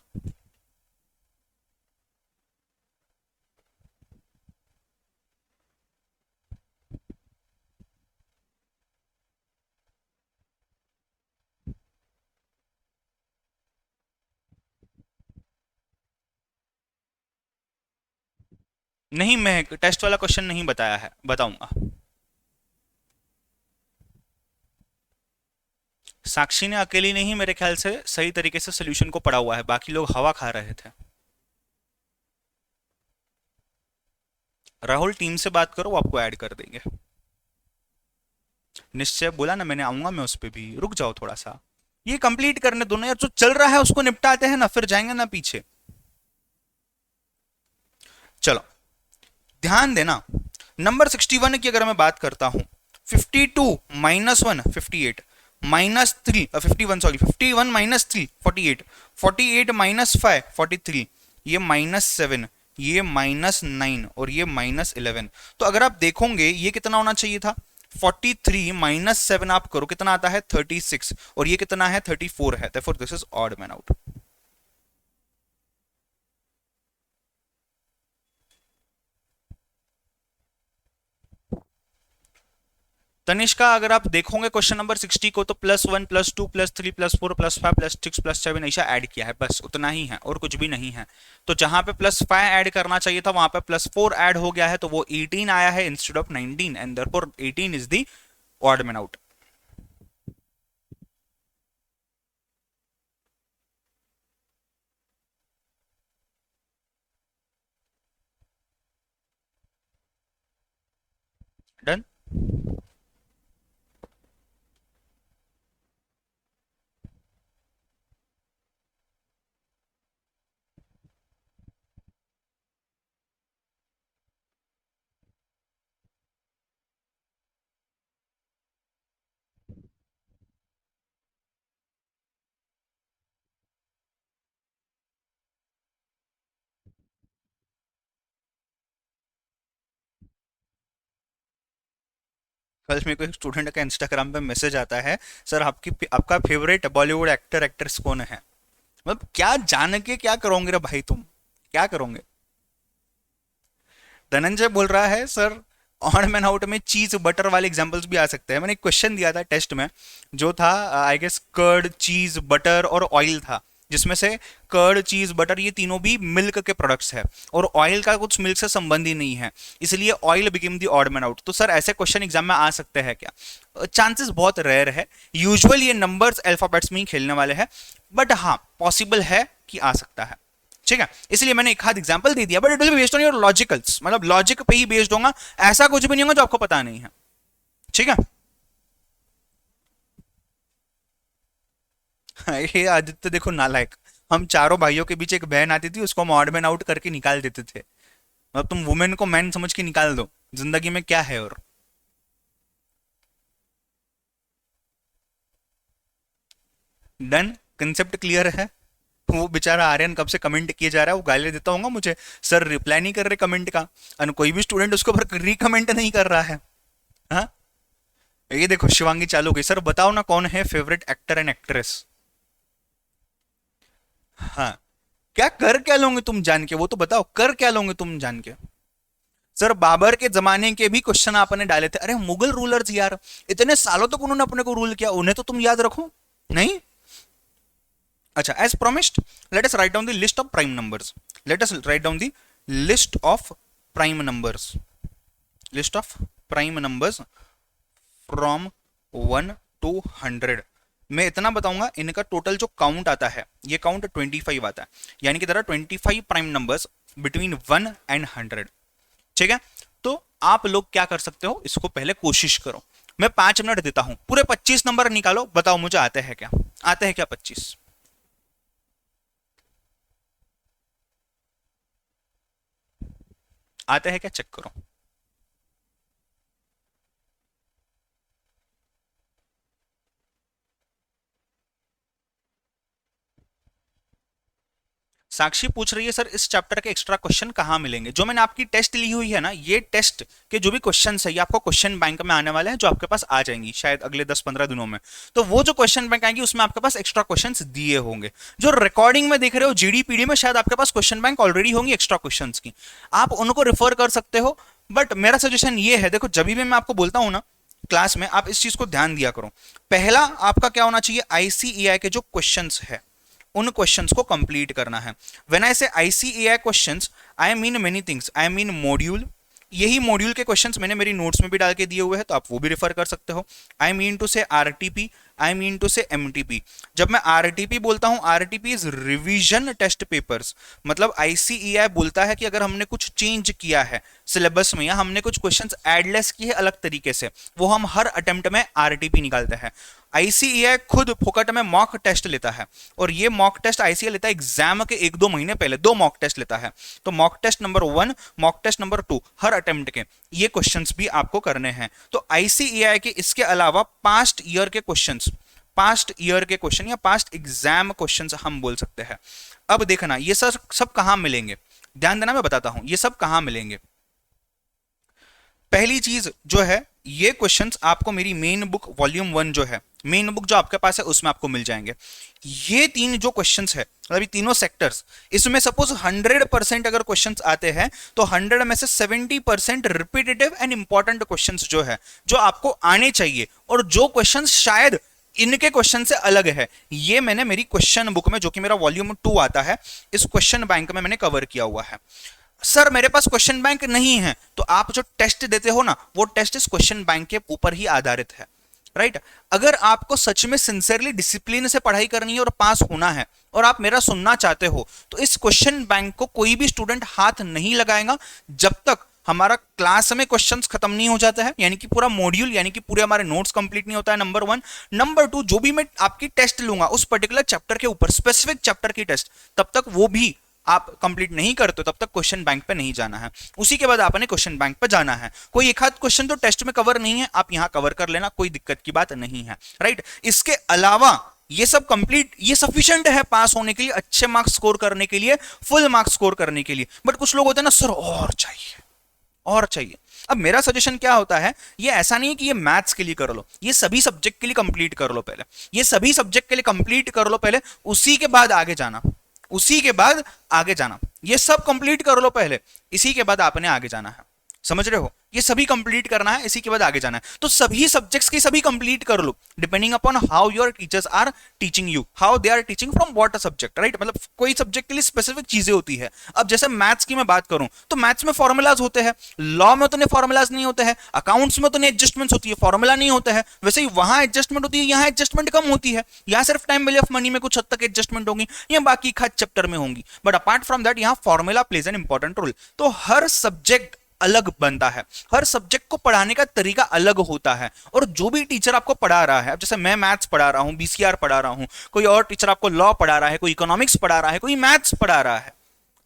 नहीं, मैं टेस्ट वाला क्वेश्चन नहीं बताया है, बताऊंगा। साक्षी ने अकेली नहीं मेरे ख्याल से सही तरीके से सोल्यूशन को पढ़ा हुआ है, बाकी लोग हवा खा रहे थे। राहुल टीम से बात करो, वो आपको ऐड कर देंगे। निश्चय बोला ना मैंने, आऊंगा मैं उस पर भी, रुक जाओ थोड़ा सा, ये कंप्लीट करने दो ना यार, जो चल रहा है उसको निपटाते हैं ना, फिर जाएंगे ना पीछे। चलो ध्यान देना, नंबर 61 की अगर मैं बात करता हूं, 52 - 1 58, -3 51 सॉरी 51 - 3 48, 48 - 5 43, ये -7, ये -9 और ये -11। तो अगर आप देखोगे ये कितना होना चाहिए था, 43 - 7 आप करो कितना आता है, 36, और ये कितना है, 34 है, therefore this is odd man out. Tanishka अगर आप देखोगे क्वेश्चन नंबर 60 को, तो +1 +2 +3 +4 +5 +6 +7 ऐसा ऐड किया है, बस उतना ही है और कुछ भी नहीं है। तो जहां पे +5 ऐड करना चाहिए था वहां पे +4 ऐड हो गया है, तो वो 18 आया है instead of 19, and therefore 18 is the odd man out. Done. कल मेरे को एक स्टूडेंट का इंस्टाग्राम पे मैसेज आता है, सर आपकी आपका फेवरेट बॉलीवुड एक्टर एक्ट्रेस कौन है। मतलब क्या जान के क्या करोगे रे भाई, तुम क्या करोगे। धनंजय बोल रहा है सर, ऑन मैन आउट में चीज बटर वाले एग्जांपल्स भी आ सकते हैं। मैंने एक क्वेश्चन दिया था टेस्ट में, जो था I guess curd cheese butter और ऑयल था, जिसमें से कर्ड चीज बटर ये तीनों भी मिल्क के प्रोडक्ट्स है, और ऑयल का कुछ मिल्क से संबंध ही नहीं है, इसलिए oil become the odd man out. तो सर ऐसे क्वेश्चन एग्जाम में आ सकते हैं क्या, चांसेस बहुत रेयर है, यूजुअल ये नंबर्स अल्फाबेट्स में ही खेलने वाले हैं, बट हाँ पॉसिबल है कि आ सकता है। ठीक है, इसलिए मैंने एक हाथ एग्जांपल दे दिया, but it will be based on your logicals, मतलब लॉजिक पे ही बेस्ड होगा, ऐसा कुछ भी नहीं होगा जो आपको पता नहीं है। ठीक है। ये आदित्य देखो नालायक, हम चारों भाइयों के बीच एक बहन आती थी, उसको हम ऑड मैन आउट करके निकाल देते थे। मतलब तुम वुमेन को मैन समझ के निकाल दो, जिंदगी में क्या है। और डन, कंसेप्ट क्लियर है। वो बेचारा आर्यन कब से कमेंट किए जा रहा है, वो गाली देता होगा मुझे, सर रिप्लाई नहीं कर रहे कमेंट का, और कोई भी स्टूडेंट उसके ऊपर रिकमेंट नहीं कर रहा है। हाँ, ये देखो शिवांगी चालू गई, सर बताओ ना कौन है फेवरेट एक्टर एंड एक्ट्रेस। हाँ, क्या कर क्या लोगे तुम जान के, वो तो बताओ कर क्या लोगे तुम जान के। सर बाबर के जमाने के भी क्वेश्चन आपने डाले थे। अरे मुगल रूलर्स यार, इतने सालों तक उन्होंने अपने को रूल किया, उन्हें तो तुम याद रखो नहीं। अच्छा, as promised let us write down the list of prime numbers. Let us write down the list of prime numbers, list of prime numbers from 1 to 100। मैं इतना बताऊंगा, इनका टोटल जो काउंट आता है, ये काउंट 25 आता है, यानी कि there are 25 prime numbers between 1 and 100। ठीक है, तो आप लोग क्या कर सकते हो, इसको पहले कोशिश करो। मैं 5 मिनट देता हूं, पूरे 25 नंबर निकालो, बताओ मुझे आते हैं क्या, आते हैं क्या 25? आते हैं क्या, चेक करो। साक्षी पूछ रही है सर इस चैप्टर के एक्स्ट्रा क्वेश्चन कहाँ मिलेंगे? जो मैंने आपकी टेस्ट ली हुई है ना, ये टेस्ट के जो भी क्वेश्चन है ये आपको क्वेश्चन बैंक में आने वाले हैं, जो आपके पास आ जाएंगी शायद अगले 10-15 दिनों में। तो वो जो क्वेश्चन बैंक आएंगी उसमें आपके पास एक्स्ट्रा क्वेश्चंस दिए होंगे। जो रिकॉर्डिंग में देख रहे हो जीडीपीडी में, शायद आपके पास क्वेश्चन बैंक ऑलरेडी होंगी एक्स्ट्रा क्वेश्चन की, आप उनको रिफर कर सकते हो। बट मेरा सजेशन ये है, देखो जब भी मैं आपको बोलता हूँ ना क्लास में, आप इस चीज को ध्यान दिया करो। पहला आपका क्या होना चाहिए, आईसीएआई के जो क्वेश्चंस है उन क्वेश्चंस को कंप्लीट करना है। व्हेन आई से ICAI questions, I mean many things, I mean module. यही मॉड्यूल के क्वेश्चंस मैंने मेरी नोट्स में भी डाल के दिए हुए हैं, तो आप वो भी रेफर कर सकते हो। I mean to say RTP, I mean to say MTP. जब मैं आरटीपी बोलता हूं, RTP is revision test papers. मतलब आईसीएआई बोलता है कि अगर हमने कुछ चेंज किया है सिलेबस में, या हमने कुछ क्वेश्चंस एडलेस किए अलग तरीके से, वो हम हर अटेम्प्ट में आरटीपी निकालते हैं। आईसीएआई खुद फोकट में मॉक टेस्ट लेता है, और ये मॉक टेस्ट आईसीएआई लेता है एग्जाम के 1-2 महीने पहले, 2 मॉक टेस्ट लेता है। तो mock test number 1, mock test number 2 हर अटेम्प्ट के, ये क्वेश्चंस भी आपको करने हैं। तो आईसीएआई के इसके अलावा पास्ट ईयर के क्वेश्चंस, पास्ट ईयर के क्वेश्चन या पास्ट एग्जाम क्वेश्चंस हम बोल सकते हैं। अब देखना ये सब कहां मिलेंगे, ध्यान देना, मैं बताता हूं ये सब कहां मिलेंगे। पहली चीज जो है, ये क्वेश्चंस आपको मेरी मेन बुक वॉल्यूम 1 जो है, मेन बुक जो आपके पास है उसमें आपको मिल जाएंगे। ये 3 जो क्वेश्चंस है, मतलब ये तीनों सेक्टर्स, इसमें सपोज 100% अगर क्वेश्चंस आते हैं तो 100 में से 70% रिपीटेटिव एंड इंपॉर्टेंट क्वेश्चंस जो है, जो आपको आने चाहिए, और जो क्वेश्चंस शायद इनके क्वेश्चन से अलग है, ये मैंने मेरी क्वेश्चन बुक में, जो कि मेरा वॉल्यूम 2 आता है, इस क्वेश्चन बैंक में मैंने कवर किया हुआ है। सर मेरे पास क्वेश्चन बैंक नहीं है, तो आप जो टेस्ट देते हो ना, वो टेस्ट इस क्वेश्चन बैंक के ऊपर ही आधारित है, राइट? अगर आपको सच में सिंसियरली डिसिप्लिन से पढ़ाई करनी है और पास होना है, और आप मेरा सुनना चाहते हो, तो इस क्वेश्चन बैंक को कोई भी स्टूडेंट हाथ नहीं लगाएगा जब तक हमारा क्लास में क्वेश्चंस खत्म नहीं हो जाता है, यानी कि पूरा मॉड्यूल, यानी कि पूरे हमारे नोट्स कंप्लीट नहीं होता है, नंबर 1। नंबर 2, जो भी मैं आपकी टेस्ट लूंगा उस पर्टिकुलर चैप्टर के ऊपर, स्पेसिफिक चैप्टर की टेस्ट, तब तक वो भी आप कंप्लीट नहीं करते, तब तक क्वेश्चन बैंक पे नहीं जाना है। उसी के बाद आपने क्वेश्चन बैंक पे जाना है। कोई एक आध क्वेश्चन तो टेस्ट में कवर नहीं है, आप यहां कवर कर लेना, कोई दिक्कत की बात नहीं है, राइट? इसके अलावा ये सब कंप्लीट, ये सफिशिएंट है पास होने के लिए, अच्छे मार्क्स स्कोर करने के लिए, फुल मार्क्स स्कोर करने के लिए। बट कुछ लोग होते हैं ना, सर और चाहिए, और चाहिए। अब मेरा सजेशन क्या होता है, ये ऐसा नहीं है कि ये मैथ्स के लिए कर लो, ये सभी सब्जेक्ट के लिए कंप्लीट कर लो पहले, ये सभी सब्जेक्ट के लिए कंप्लीट कर लो पहले, उसी के बाद आगे जाना, उसी के बाद आगे जाना। ये सब कंप्लीट कर लो पहले, इसी के बाद आपने आगे जाना है। समझ रहे हो? ये सभी कंप्लीट करना है, इसी के बाद आगे जाना है। तो सभी सब्जेक्ट्स की सभी कंप्लीट कर लो, depending upon how your teachers are teaching you, how they are teaching from what a subject, right? मतलब कोई सब्जेक्ट के लिए स्पेसिफिक चीजें होती है। अब जैसे मैथ्स की मैं बात करूं, तो मैथ्स में फॉर्मुलाज होते हैं, लॉ में उतने फॉर्मुलाज नहीं होते हैं, अकाउंट्स में उतने एडजस्टमेंट्स होती है, फॉर्मुला नहीं होता है। वैसे ही वहां एडजस्टमेंट होती है, यहाँ एडजस्टमेंट कम होती है। यहाँ सिर्फ टाइम वैल्यू ऑफ मनी में कुछ हद तक एडजस्टमेंट होगी, या बाकी खाद चैप्टर में होंगी, बट अपार्ट फ्रॉम दैट यहाँ formula plays an important role. तो हर सब्जेक्ट अलग बनता है, हर सब्जेक्ट को पढ़ाने का तरीका अलग होता है, और जो भी टीचर आपको पढ़ा रहा है, अब जैसे मैं मैथ्स पढ़ा रहा हूं, बीसीआर पढ़ा रहा हूं, कोई और टीचर आपको लॉ पढ़ा रहा है, कोई इकोनॉमिक्स पढ़ा रहा है, कोई मैथ्स पढ़ा रहा है,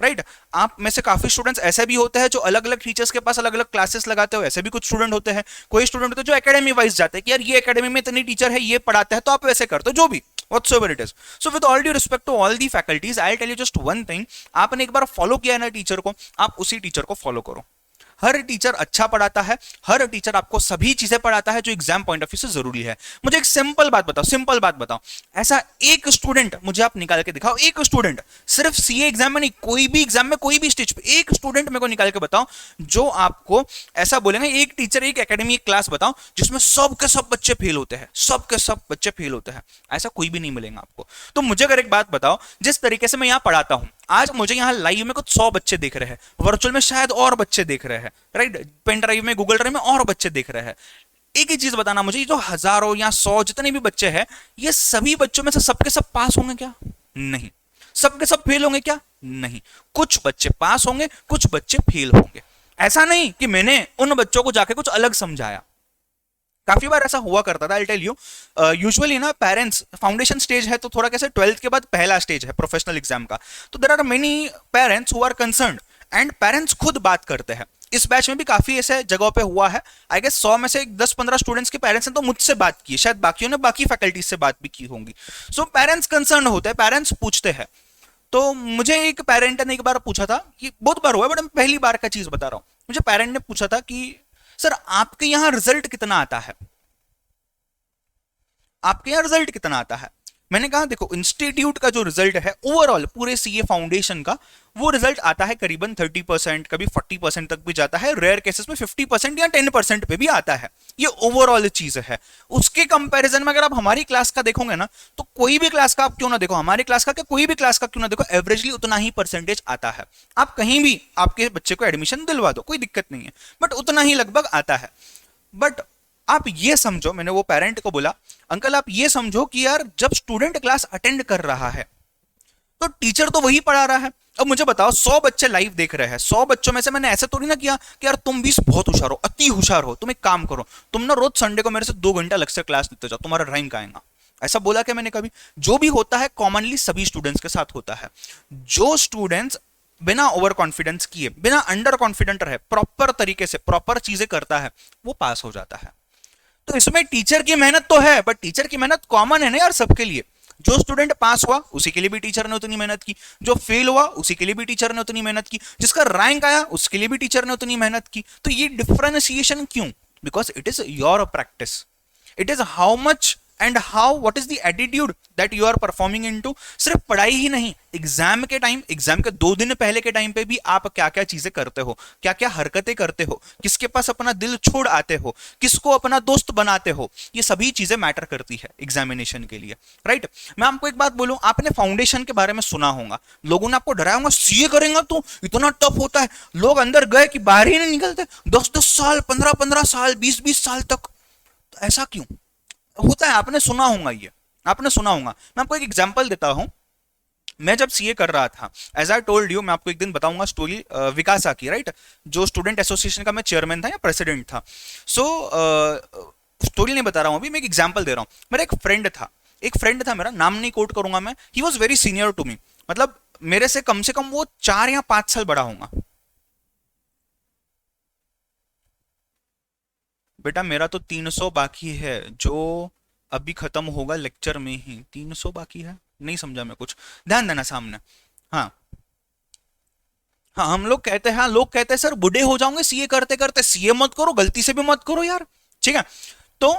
राइट? आप में से काफी स्टूडेंट्स ऐसे भी होते हैं जो अलग अलग टीचर्स के पास अलग अलग क्लासेस लगाते हो, ऐसे भी कुछ स्टूडेंट होते हैं। कोई स्टूडेंट होते हैं जो एकेडमी वाइज जाते हैं कि यार ये एकेडमी में इतनी टीचर है, ये पढ़ाते हैं, तो आप वैसे करते हो, जो भी whatsoever it is. So with all due respect to all the faculties, I'll tell you just one thing, आपने एक बार फॉलो किया है ना टीचर को, आप उसी टीचर को फॉलो करो। हर टीचर अच्छा पढ़ाता है, हर टीचर आपको सभी चीजें पढ़ाता है जो एग्जाम पॉइंट ऑफ व्यू से जरूरी है। मुझे एक सिंपल बात बताओ, ऐसा एक स्टूडेंट मुझे आप निकाल के दिखाओ, एक स्टूडेंट, सिर्फ सीए एग्जाम में नहीं, कोई भी एग्जाम में कोई भी स्टेज पे एक स्टूडेंट मेरे को निकाल के बताओ जो आपको ऐसा बोलेंगे, एक टीचर एक एकेडमी एक क्लास बताओ जिसमें सब के सब बच्चे फेल होते हैं, सब के सब बच्चे फेल होते हैं, ऐसा कोई भी नहीं मिलेगा आपको। तो मुझे अगर एक बात बताओ, जिस तरीके से मैं यहां पढ़ाता हूं, आज मुझे यहां लाइव में कुछ 100 बच्चे देख रहे हैं, वर्चुअल में शायद और बच्चे देख रहे हैं, राइट, पेन ड्राइव में गूगल ड्राइव में और बच्चे देख रहे हैं। एक ही चीज बताना मुझे, ये जो हजारों या 100 जितने भी बच्चे हैं, ये सभी बच्चों में से सबके सब पास होंगे क्या? नहीं। सबके सब फेल होंगे क्या? नहीं। कुछ बच्चे पास होंगे, कुछ बच्चे फेल होंगे। ऐसा नहीं कि मैंने उन बच्चों को जाके कुछ अलग समझाया, काफी बार ऐसा हुआ करता था। आई टेल यू, यूजुअली ना पेरेंट्स, फाउंडेशन स्टेज है तो थोड़ा कैसे 12th के बाद पहला स्टेज है प्रोफेशनल एग्जाम का, तो there are many parents who are concerned and parents खुद बात करते हैं। इस बैच में भी काफी ऐसे जगहों पे हुआ है। आई गेस 100 में से 10-15 स्टूडेंट्स के पेरेंट्स ने तो मुझसे बात की, शायद बाकियों ने बाकी फैकल्टीज से बात भी की होंगी। सो पेरेंट्स कंसर्न होते हैं, पेरेंट्स पूछते हैं। तो मुझे एक पेरेंट ने एक बार पूछा था, ये बहुत बार हुआ है बट मैं पहली बार का चीज बता रहा हूं, मुझे पेरेंट ने पूछा था कि सर आपके यहां रिजल्ट कितना आता है, आपके यहां रिजल्ट कितना आता है? मैंने कहा देखो, इंस्टीट्यूट का जो रिजल्ट है ओवरऑल पूरे सीए फाउंडेशन का, वो रिजल्ट आता है करीबन 30%, कभी 40% तक भी जाता है, रेयर केसेस में 50% या 10% पे भी आता है। ये ओवरऑल चीज है। उसके कंपैरिजन में अगर आप हमारी क्लास का देखोगे ना, तो कोई भी क्लास का आप क्यों ना देखो, हमारी क्लास का क्या कोई भी क्लास का क्यों ना देखो, एवरेजली उतना ही परसेंटेज आता है। आप कहीं भी आपके बच्चे को एडमिशन दिलवा दो, कोई दिक्कत नहीं है, बट उतना ही लगभग आता है। बट आप ये समझो, मैंने वो पेरेंट को बोला, अंकल आप ये समझो कि यार जब स्टूडेंट क्लास अटेंड कर रहा है तो टीचर तो वही पढ़ा रहा है। अब मुझे बताओ, 100 बच्चे लाइव देख रहे हैं, 100 बच्चों में से मैंने ऐसा थोड़ी ना किया कि यार तुम भी बहुत होशियार हो, अति होशियार हो, तुम एक काम करो, तुम ना रोज संडे को मेरे से 2 घंटा लेक्चर क्लास लेते जाओ, तुम्हारा रैंक आएगा। ऐसा बोला क्या मैंने कभी? जो भी होता है कॉमनली सभी स्टूडेंट्स के साथ होता है। जो स्टूडेंट्स बिना ओवर कॉन्फिडेंस किए, बिना अंडर कॉन्फिडेंट रहे, प्रॉपर तरीके से प्रॉपर चीजें करता है, वो पास हो जाता है। तो इसमें टीचर की मेहनत तो है, बट टीचर की मेहनत कॉमन है ना यार सबके लिए। जो स्टूडेंट पास हुआ उसी के लिए भी टीचर ने उतनी मेहनत की, जो फेल हुआ उसी के लिए भी टीचर ने उतनी मेहनत की, जिसका रैंक आया उसके लिए भी टीचर ने उतनी मेहनत की। तो ये डिफरेंशिएशन क्यों? Because it is your practice, it is how much and how what is the attitude that you are performing into. सिर्फ पढ़ाई ही नहीं, एग्जाम के टाइम, एग्जाम के 2 दिन पहले के टाइम पे भी आप क्या क्या चीजें करते हो, क्या क्या हरकतें करते हो, किसके पास अपना दिल छोड़ आते हो, किसको अपना दोस्त बनाते हो, ये सभी चीजें मैटर करती है एग्जामिनेशन के लिए, राइट। मैं आपको एक बात बोलूं, आपने फाउंडेशन के बारे में सुना होगा, लोगों ने आपको डराया होगा सीए करेंगे तो इतना टफ होता है, लोग अंदर गए कि बाहर ही नहीं निकलते, 10-10 साल, 15-15 साल, 20-20 साल तक। तो ऐसा क्यों होता है? आपने सुना होगा, ये आपने सुना होगा। मैं आपको एक एग्जांपल देता हूं। मैं जब सीए कर रहा था, एज आई टोल्ड यू, मैं आपको एक दिन बताऊंगा स्टोरी विकासा की, राइट, जो स्टूडेंट एसोसिएशन का मैं चेयरमैन था या प्रेसिडेंट था। सो स्टोरी नहीं बता रहा हूं अभी, मैं एक एग्जांपल दे रहा हूं। मेरा एक फ्रेंड था मेरा, नाम नहीं कोट करूंगा मैं। He was very senior to me, मतलब मेरे से कम वो 4 या 5 साल बड़ा होगा। बेटा मेरा तो 300 बाकी है, जो अभी खत्म होगा लेक्चर में ही। 300 बाकी है, नहीं समझा मैं कुछ, ध्यान देना सामने। हाँ हाँ, हम लोग कहते हैं, हाँ लोग कहते हैं सर बूढ़े हो जाओगे सीए करते करते। सीए मत करो, गलती से भी मत करो यार, ठीक है। तो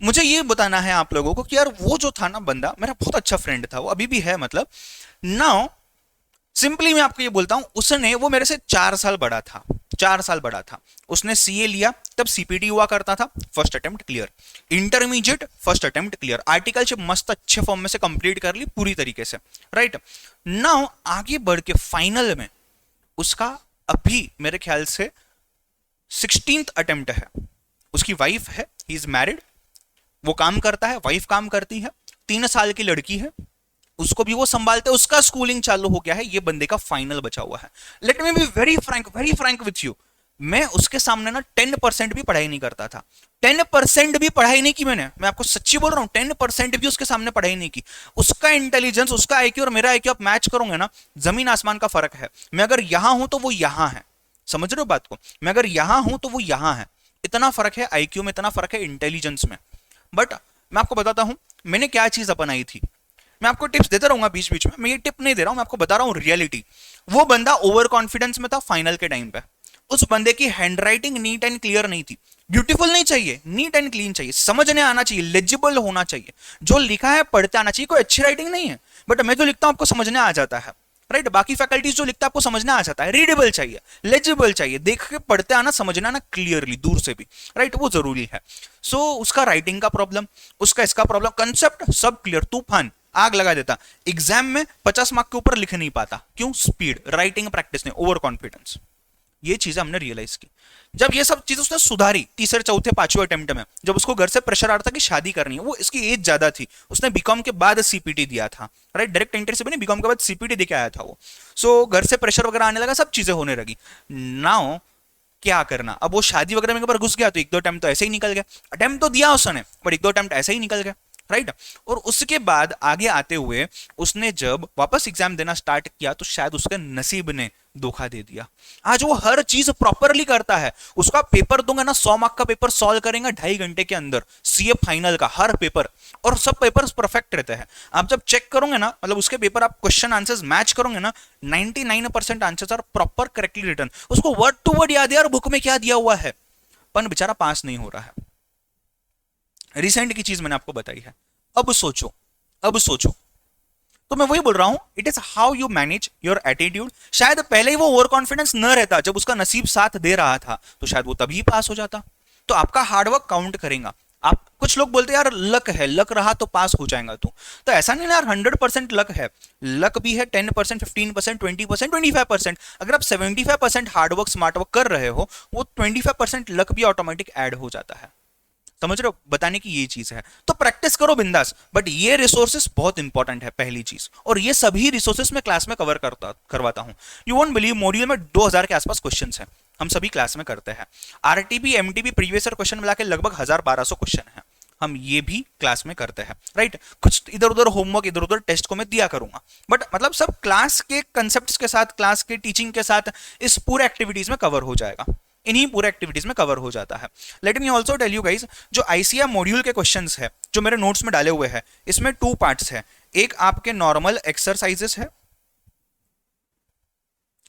मुझे ये बताना है आप लोगों को कि यार वो जो था ना बंदा, मेरा बहुत अच्छा फ्रेंड था, वो अभी भी है, मतलब नाउ सिंपली मैं आपको ये बोलता हूं, उसने, वो मेरे से 4 साल बड़ा था, 4 साल बड़ा था। उसने सीए लिया, तब सीपीटी हुआ करता था, first attempt clear. Intermediate first attempt clear. Articleship मस्त अच्छे फॉर्म में से कंप्लीट कर ली पूरी तरीके से, राइट। नाउ आगे बढ़ के फाइनल में उसका अभी मेरे ख्याल से 16th अटेम्प्ट है। उसकी वाइफ है, ही इज मैरिड, वो काम करता है, वाइफ काम करती है, 3 साल की लड़की है, उसको भी वो संभालते, उसका स्कूलिंग चालू हो गया है, ये बंदे का फाइनल बचा हुआ है। Let me be very Frank with you, मैं उसके सामने ना 10% भी पढ़ाई नहीं करता था। 10% भी पढ़ाई नहीं की मैंने, मैं आपको सच्ची बोल रहा हूं, 10% भी उसके सामने पढ़ाई नहीं की। उसका इंटेलिजेंस, उसका आईक्यू और मेरा आईक्यू आप मैच करोगे ना, जमीन आसमान का फर्क है। मैं अगर यहां हूं तो वो यहां है, समझ रहे हो बात को? मैं अगर यहां हूं तो वो यहां है। इतना फर्क है आईक्यू में, इतना फर्क है इंटेलिजेंस में। बट मैं आपको बताता हूं मैंने क्या चीज अपनाई थी। मैं आपको टिप्स देता रहूंगा बीच बीच में, मैं ये टिप नहीं दे रहा हूं, मैं आपको बता रहा हूं रियलिटी। वो बंदा ओवर कॉन्फिडेंस में था फाइनल के टाइम पे, उस बंदे की हैंडराइटिंग नीट एंड क्लियर नहीं थी। ब्यूटीफुल नहीं चाहिए, नीट एंड क्लीन चाहिए, समझने आना चाहिए, लेजिबल होना चाहिए, जो लिखा है पढ़ते आना चाहिए। कोई अच्छी राइटिंग नहीं है, बट मैं जो लिखता हूं आपको समझने आ जाता है, राइट। बाकी फैकल्टीज जो लिखता है आपको समझना आ जाता है। रीडेबल चाहिए, लेजिबल चाहिए, देख के पढ़ते आना, समझना आना क्लियरली, दूर से भी, राइट, वो जरूरी है। सो उसका राइटिंग का प्रॉब्लम, उसका इसका प्रॉब्लम, कंसेप्ट सब क्लियर, तूफान आग लगा देता। एग्जाम में 50 मार्क के ऊपर लिख नहीं पाता, क्यों? स्पीड, राइटिंग प्रैक्टिस नहीं, ओवर कॉन्फिडेंस। ये चीजें हमने रियलाइज की। जब ये सब चीजें उसने सुधारी तीसरे चौथे पांचवें अटेम्प्ट में, जब उसको घर से प्रेशर आ रहा था कि शादी करनी है, वो इसकी एज ज्यादा थी, उसने बीकॉम के बाद सीपीटी दिया था, राइट, डायरेक्ट एंट्री से भी नहीं, बीकॉम के बाद सीपीटी देके आया था वो। सो घर से प्रेशर वगैरह आने लगा, सब चीजें होने लगी। नाउ क्या करना? अब वो शादी वगैरह में एक बार घुस गया तो एक दो अटेम्प्ट तो ऐसे ही निकल गया। अटेम्प्ट तो दिया उसने, बट एक दो अटेम्प्ट ऐसे ही निकल गया, राइट। और उसके बाद आगे आते हुए उसने जब वापस एग्जाम देना स्टार्ट किया तो शायद उसके नसीब ने धोखा दे दिया। आज वो हर चीज प्रॉपरली करता है। उसका पेपर दूंगा ना, 100 मार्क का पेपर सॉल्व करेंगे 2.5 घंटे के अंदर, सीए फाइनल का हर पेपर, और सब पेपर्स परफेक्ट रहते हैं। आप जब चेक करोगे ना, मतलब उसके पेपर आप क्वेश्चन आंसर्स मैच करोगे ना, 99% answers are proper correctly return. उसको वर्ड टू वर्ड याद है यार बुक में क्या दिया हुआ है, पर बेचारा पास नहीं हो रहा है। रिसेंट की चीज मैंने आपको बताई है। अब सोचो, अब सोचो, तो मैं वही बोल रहा हूं, it is how you manage your attitude. शायद पहले ही वो ओवर कॉन्फिडेंस न रहता, जब उसका नसीब साथ दे रहा था तो शायद वो तभी पास हो जाता। तो आपका हार्डवर्क काउंट करेगा। आप, कुछ लोग बोलते हैं यार लक है, लक रहा तो पास हो जाएगा तू, तो ऐसा नहीं ना यार, 100% लक है, लक भी है 10%, 15%, 20%, 25%। अगर आप 75% हार्डवर्क स्मार्टवर्क कर रहे हो, वो 25% लक भी ऑटोमेटिक ऐड हो जाता है। समझ रहे हो? बताने की ये चीज है। तो प्रैक्टिस करो बिंदास, बट ये रिसोर्सेस बहुत इंपॉर्टेंट है, पहली चीज। और ये सभी रिसोर्सेस मैं क्लास में कवर करवाता हूं। यू वोंट बिलीव, मॉड्यूल में 2000 के आसपास क्वेश्चंस हैं, हम सभी क्लास में करते हैं। RTP MTP previous year question मिला के लगभग 1000-1200 क्वेश्चन है, हम ये भी क्लास में करते हैं, राइट। कुछ इधर उधर होमवर्क, इधर उधर टेस्ट को मैं दिया करूंगा, बट मतलब सब क्लास के कंसेप्ट के साथ, क्लास के टीचिंग के साथ इस पूरे एक्टिविटीज में कवर हो जाएगा, इन्हीं पूरे एक्टिविटीज में कवर हो जाता है। Let me also tell you guys, जो आईसीएम मॉड्यूल के क्वेश्चंस है जो मेरे नोट्स में डाले हुए हैं, इसमें 2 पार्ट्स है। एक आपके नॉर्मल एक्सरसाइजेस है,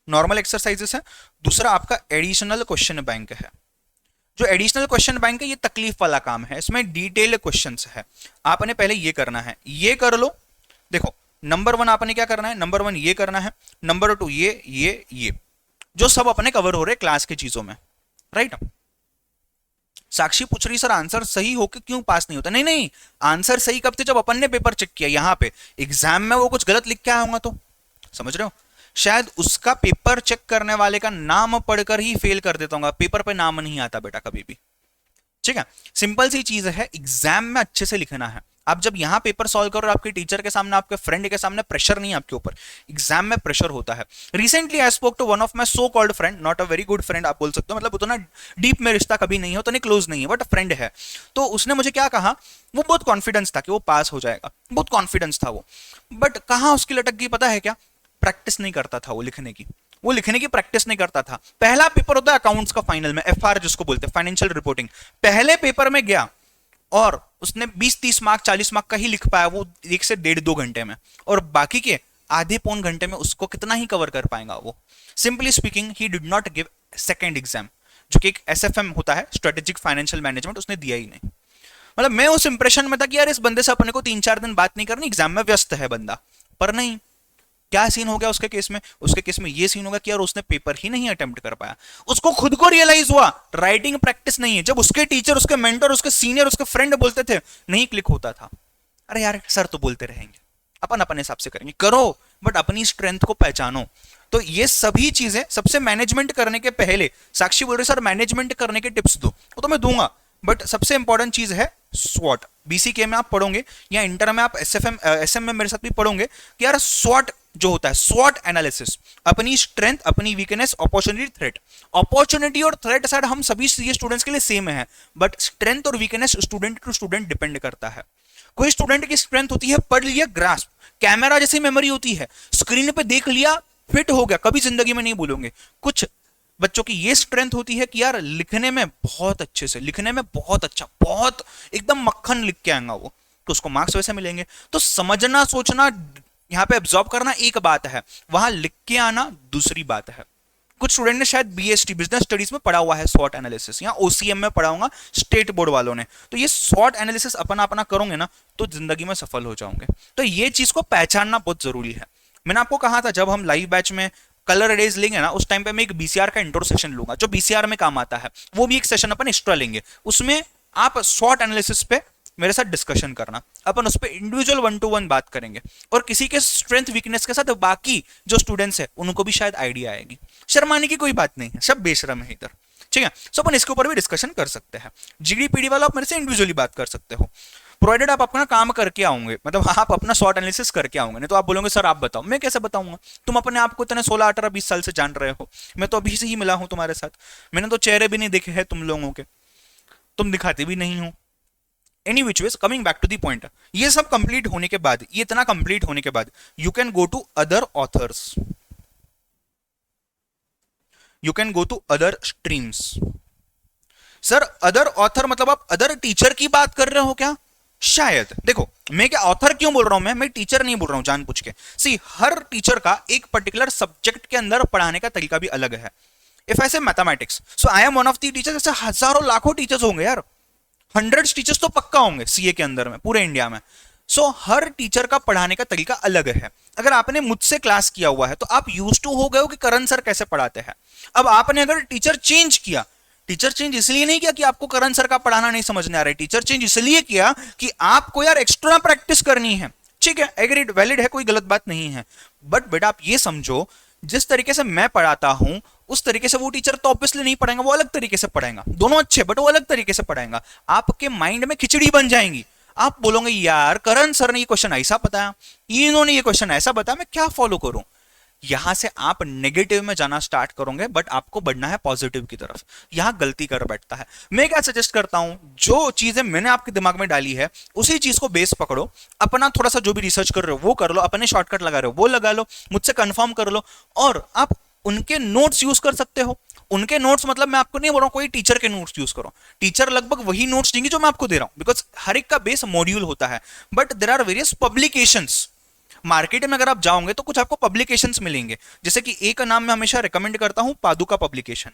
नॉर्मल एक्सरसाइजेस है, दूसरा आपका एडिशनल क्वेश्चन बैंक है। जो एडिशनल क्वेश्चन बैंक है ये तकलीफ वाला काम है, इसमें डिटेल क्वेश्चंस है। आपने पहले ये करना है, ये कर लो। देखो, नंबर 1 आपने क्या करना है, नंबर 1 ये करना है, नंबर 2 ये जो सब अपने कवर हो रहे क्लास की चीजों में, राइट। साक्षी पूछ रही सर आंसर सही हो के क्यों पास नहीं होता? नहीं नहीं, आंसर सही कब थे? जब अपन ने पेपर चेक किया। यहां पे एग्जाम में वो कुछ गलत लिख के आया होगा तो, समझ रहे हो, शायद उसका पेपर चेक करने वाले का नाम पढ़कर ही फेल कर देता हूँ। पेपर पे नाम नहीं आता बेटा कभी भी, ठीक है। सिंपल सी चीज है, एग्जाम में अच्छे से लिखना है। आप जब यहां पेपर सॉल्व करो, आपके टीचर के सामने, आपके फ्रेंड के सामने प्रेशर नहीं आपके ऊपर, एग्जाम में प्रेशर होता है। Recently I spoke to one of my so called friend, not a very good friend आप बोल सकते हो, मतलब उतना डीप में रिश्ता कभी नहीं है, उतने क्लोज नहीं है, बट फ्रेंड है। तो उसने मुझे क्या कहा, वो बहुत कॉन्फिडेंस था कि वो पास हो जाएगा, बहुत कॉन्फिडेंस था वो, बट कहां उसकी लटक गई पता है क्या? प्रैक्टिस नहीं करता था वो लिखने की, वो लिखने की प्रैक्टिस नहीं करता था। पहला पेपर होता है अकाउंट्स का फाइनल में, एफआर जिसको बोलते हैं, फाइनेंशियल रिपोर्टिंग। पहले पेपर में गया और उसने 20-30 मार्क 40 मार्क का ही लिख पाया वो 1 से 1.5-2 घंटे में, और बाकी के आधे पौन घंटे में उसको कितना ही कवर कर पाएगा वो। Simply speaking, he did not give second exam, जो कि एक एसएफएम होता है, स्ट्रेटेजिक फाइनेंशियल मैनेजमेंट, उसने दिया ही नहीं। मतलब मैं उस इंप्रेशन में था कि यार इस बंदे से अपने को 3-4 दिन बात नहीं करनी, एग्जाम में व्यस्त है बंदा, पर नहीं। क्या सीन हो गया उसके केस में? उसके केस में ये सीन होगा कि यार उसने पेपर ही नहीं अटेम्प्ट कर पाया। उसको खुद को रियलाइज हुआ राइटिंग प्रैक्टिस नहीं है। जब उसके टीचर, उसके मेंटर, उसके सीनियर, उसके फ्रेंड बोलते थे नहीं क्लिक होता था, अरे यार सर तो बोलते रहेंगे, अपन अपने हिसाब से करेंगे, करो बट अपनी स्ट्रेंथ को पहचानो। तो ये सभी चीजें सबसे मैनेजमेंट करने के पहले, साक्षी बोल रहे सर मैनेजमेंट करने के टिप्स दो, वो तो मैं दूंगा, बट सबसे इंपॉर्टेंट चीज है स्वॉट। बीसीके में आप पढ़ोगे या इंटर में आप एसएम में मेरे साथ भी पढ़ोगे कि यार स्वॉट जो होता है, स्वॉट एनालिसिस, अपनी स्ट्रेंथ, अपनी वीकनेस, अपॉर्चुनिटी, थ्रेट। अपॉर्चुनिटी और थ्रेट शायद हम सभी सीए स्टूडेंट्स के लिए सेम है, बट स्ट्रेंथ और weakness student to student depend करता है। कोई स्टूडेंट की स्ट्रेंथ होती है पढ़ लिया, ग्रास्प, कैमरा जैसी मेमोरी होती है, स्क्रीन पे देख लिया, फिट हो गया, कभी जिंदगी में नहीं भूलोगे। कुछ बच्चों की ये स्ट्रेंथ होती है कि यार लिखने में बहुत अच्छे से, लिखने में बहुत अच्छा, बहुत एकदम मक्खन लिख के आएगा वो, तो उसको मार्क्स वैसे मिलेंगे। तो समझना, सोचना, यहाँ पे एब्जॉर्ब करना एक बात है, वहां लिख के आना दूसरी बात है। कुछ स्टूडेंट ने शायद बीएसटी बिजनेस स्टडीज में पढ़ा हुआ है स्वॉट एनालिसिस, या ओसीएम में पढ़ा होगा स्टेट बोर्ड वालों ने। तो ये स्वॉट एनालिसिस अपना अपना करोगे ना तो जिंदगी में सफल हो जाओगे। तो ये चीज को पहचानना बहुत जरूरी है। मैंने आपको कहा था जब हम लाइव बैच में कलर रेज लेंगे ना, उस टाइम पे मैं एक बीसीआर का इंट्रो सेशन लूंगा जो बीसीआर में काम आता है, वो भी एक सेशन अपन एक्स्ट्रा लेंगे। उसमें आप स्वॉट एनालिसिस पे मेरे साथ डिस्कशन करना, अपन उस पर इंडिविजुअल 1-to-1 बात करेंगे, और किसी के स्ट्रेंथ वीकनेस के साथ बाकी जो स्टूडेंट्स है उनको भी शायद आइडिया आएगी। शर्माने की कोई बात नहीं है, सब बेशरम है इधर, ठीक है। सो अपन इसके ऊपर भी डिस्कशन कर सकते हैं। जीडीपीडी वाला आप मेरे से इंडिविजुअली बात कर सकते हो, प्रोवाइडेड आप अपना काम करके आओगे, मतलब आप अपना शॉर्ट एनालिसिस करके आओगे। नहीं तो आप बोलोगे सर आप बताओ, मैं कैसे बताऊंगा? तुम अपने आप को इतने 16, 18, 20 साल से जान रहे हो, मैं तो अभी से ही मिला हूं तुम्हारे साथ, मैंने तो चेहरे भी नहीं देखे हैं तुम लोगों के, तुम दिखाते भी नहीं हो। Any which ways, coming back to the point, ये सब कंप्लीट होने के बाद, ये इतना कंप्लीट होने के बाद you can go to other authors, you can go to other streams. Sir other author मतलब आप अदर टीचर की बात कर रहे हो क्या? शायद। देखो मैं क्या ऑथर क्यों बोल रहा हूं, मैं टीचर नहीं बोल रहा हूं जानबूझ के। सी हर टीचर का एक पर्टिकुलर सब्जेक्ट के अंदर पढ़ाने का तरीका भी अलग है। इफ आई से mathematics, so I am one of the teachers, ऐसे हजारों लाखों टीचर्स होंगे यार, 100 टीचर्स तो पक्का होंगे सीए के अंदर में पूरे इंडिया में। सो हर टीचर का पढ़ाने का तरीका अलग है। अगर आपने मुझसे क्लास किया हुआ है तो आप यूज टू हो गए हो कि करण सर कैसे पढ़ाते हैं। अब आपने अगर टीचर चेंज किया, टीचर चेंज इसलिए नहीं किया कि आपको करण सर का पढ़ाना नहीं समझ में आ रहा है, टीचर चेंज इसलिए किया कि आपको यार एक्स्ट्रा प्रैक्टिस करनी है, ठीक है, एग्रीड, वैलिड है, कोई गलत बात नहीं है। बट बेटा आप ये समझो, जिस तरीके से मैं पढ़ाता हूं उस तरीके से वो टीचर तो ऑब्वियसली नहीं पढ़ाएगा, वो अलग तरीके से पढ़ाएगा, दोनों अच्छे बट वो अलग तरीके से पढ़ाएगा। आपके माइंड में खिचड़ी बन जाएंगी, आप बोलोगे यार करण सर ने ये क्वेश्चन ऐसा बताया, इन्होंने ये क्वेश्चन ऐसा बताया, मैं क्या फॉलो करूं। यहां से आप नेगेटिव में जाना स्टार्ट करोगे, बट आपको बढ़ना है पॉजिटिव की तरफ, यहां गलती कर बैठता है। मैं क्या सजेस्ट करता हूं, जो चीजें मैंने आपके दिमाग में डाली है उसी चीज को बेस पकड़ो, अपना थोड़ा सा जो भी रिसर्च कर रहे हो वो कर लो, अपने शॉर्टकट लगा रहे हो वो लगा लो, मुझसे कंफर्म कर लो, और आप उनके नोट्स यूज कर सकते हो। उनके नोट्स मतलब मैं आपको नहीं बोल रहा हूं कोई टीचर के नोट्स यूज करो, टीचर लगभग वही नोट्स देंगे जो मैं आपको दे रहा हूं, बिकॉज हर एक का बेस मॉड्यूल होता है। But there are various publications, market में अगर आप जाओगे तो कुछ आपको पब्लिकेशंस मिलेंगे, जैसे कि एक नाम मैं हमेशा रिकमेंड करता हूं, पादुका पब्लिकेशन।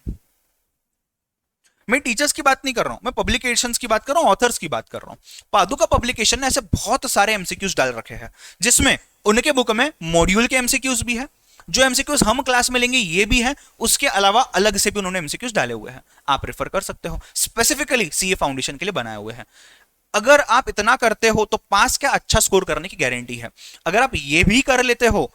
मैं टीचर्स की बात नहीं कर रहा हूं, मैं पब्लिकेशंस की बात कर रहा हूं, ऑथर्स की बात कर रहा हूं। पादुका पब्लिकेशन ने ऐसे बहुत सारे एमसीक्यूज डाल रखे हैं, जिसमें उनके बुक में मॉड्यूल के एमसीक्यूज भी है, जो एमसीक्यूज हम क्लास में लेंगे ये भी है, उसके अलावा अलग से भी उन्होंने एमसीक्यूज डाले हुए हैं, आप रेफर कर सकते हो, स्पेसिफिकली सीए फाउंडेशन के लिए बनाए हुए हैं। अगर आप इतना करते हो तो पास क्या अच्छा स्कोर करने की गारंटी है। अगर आप ये भी कर लेते हो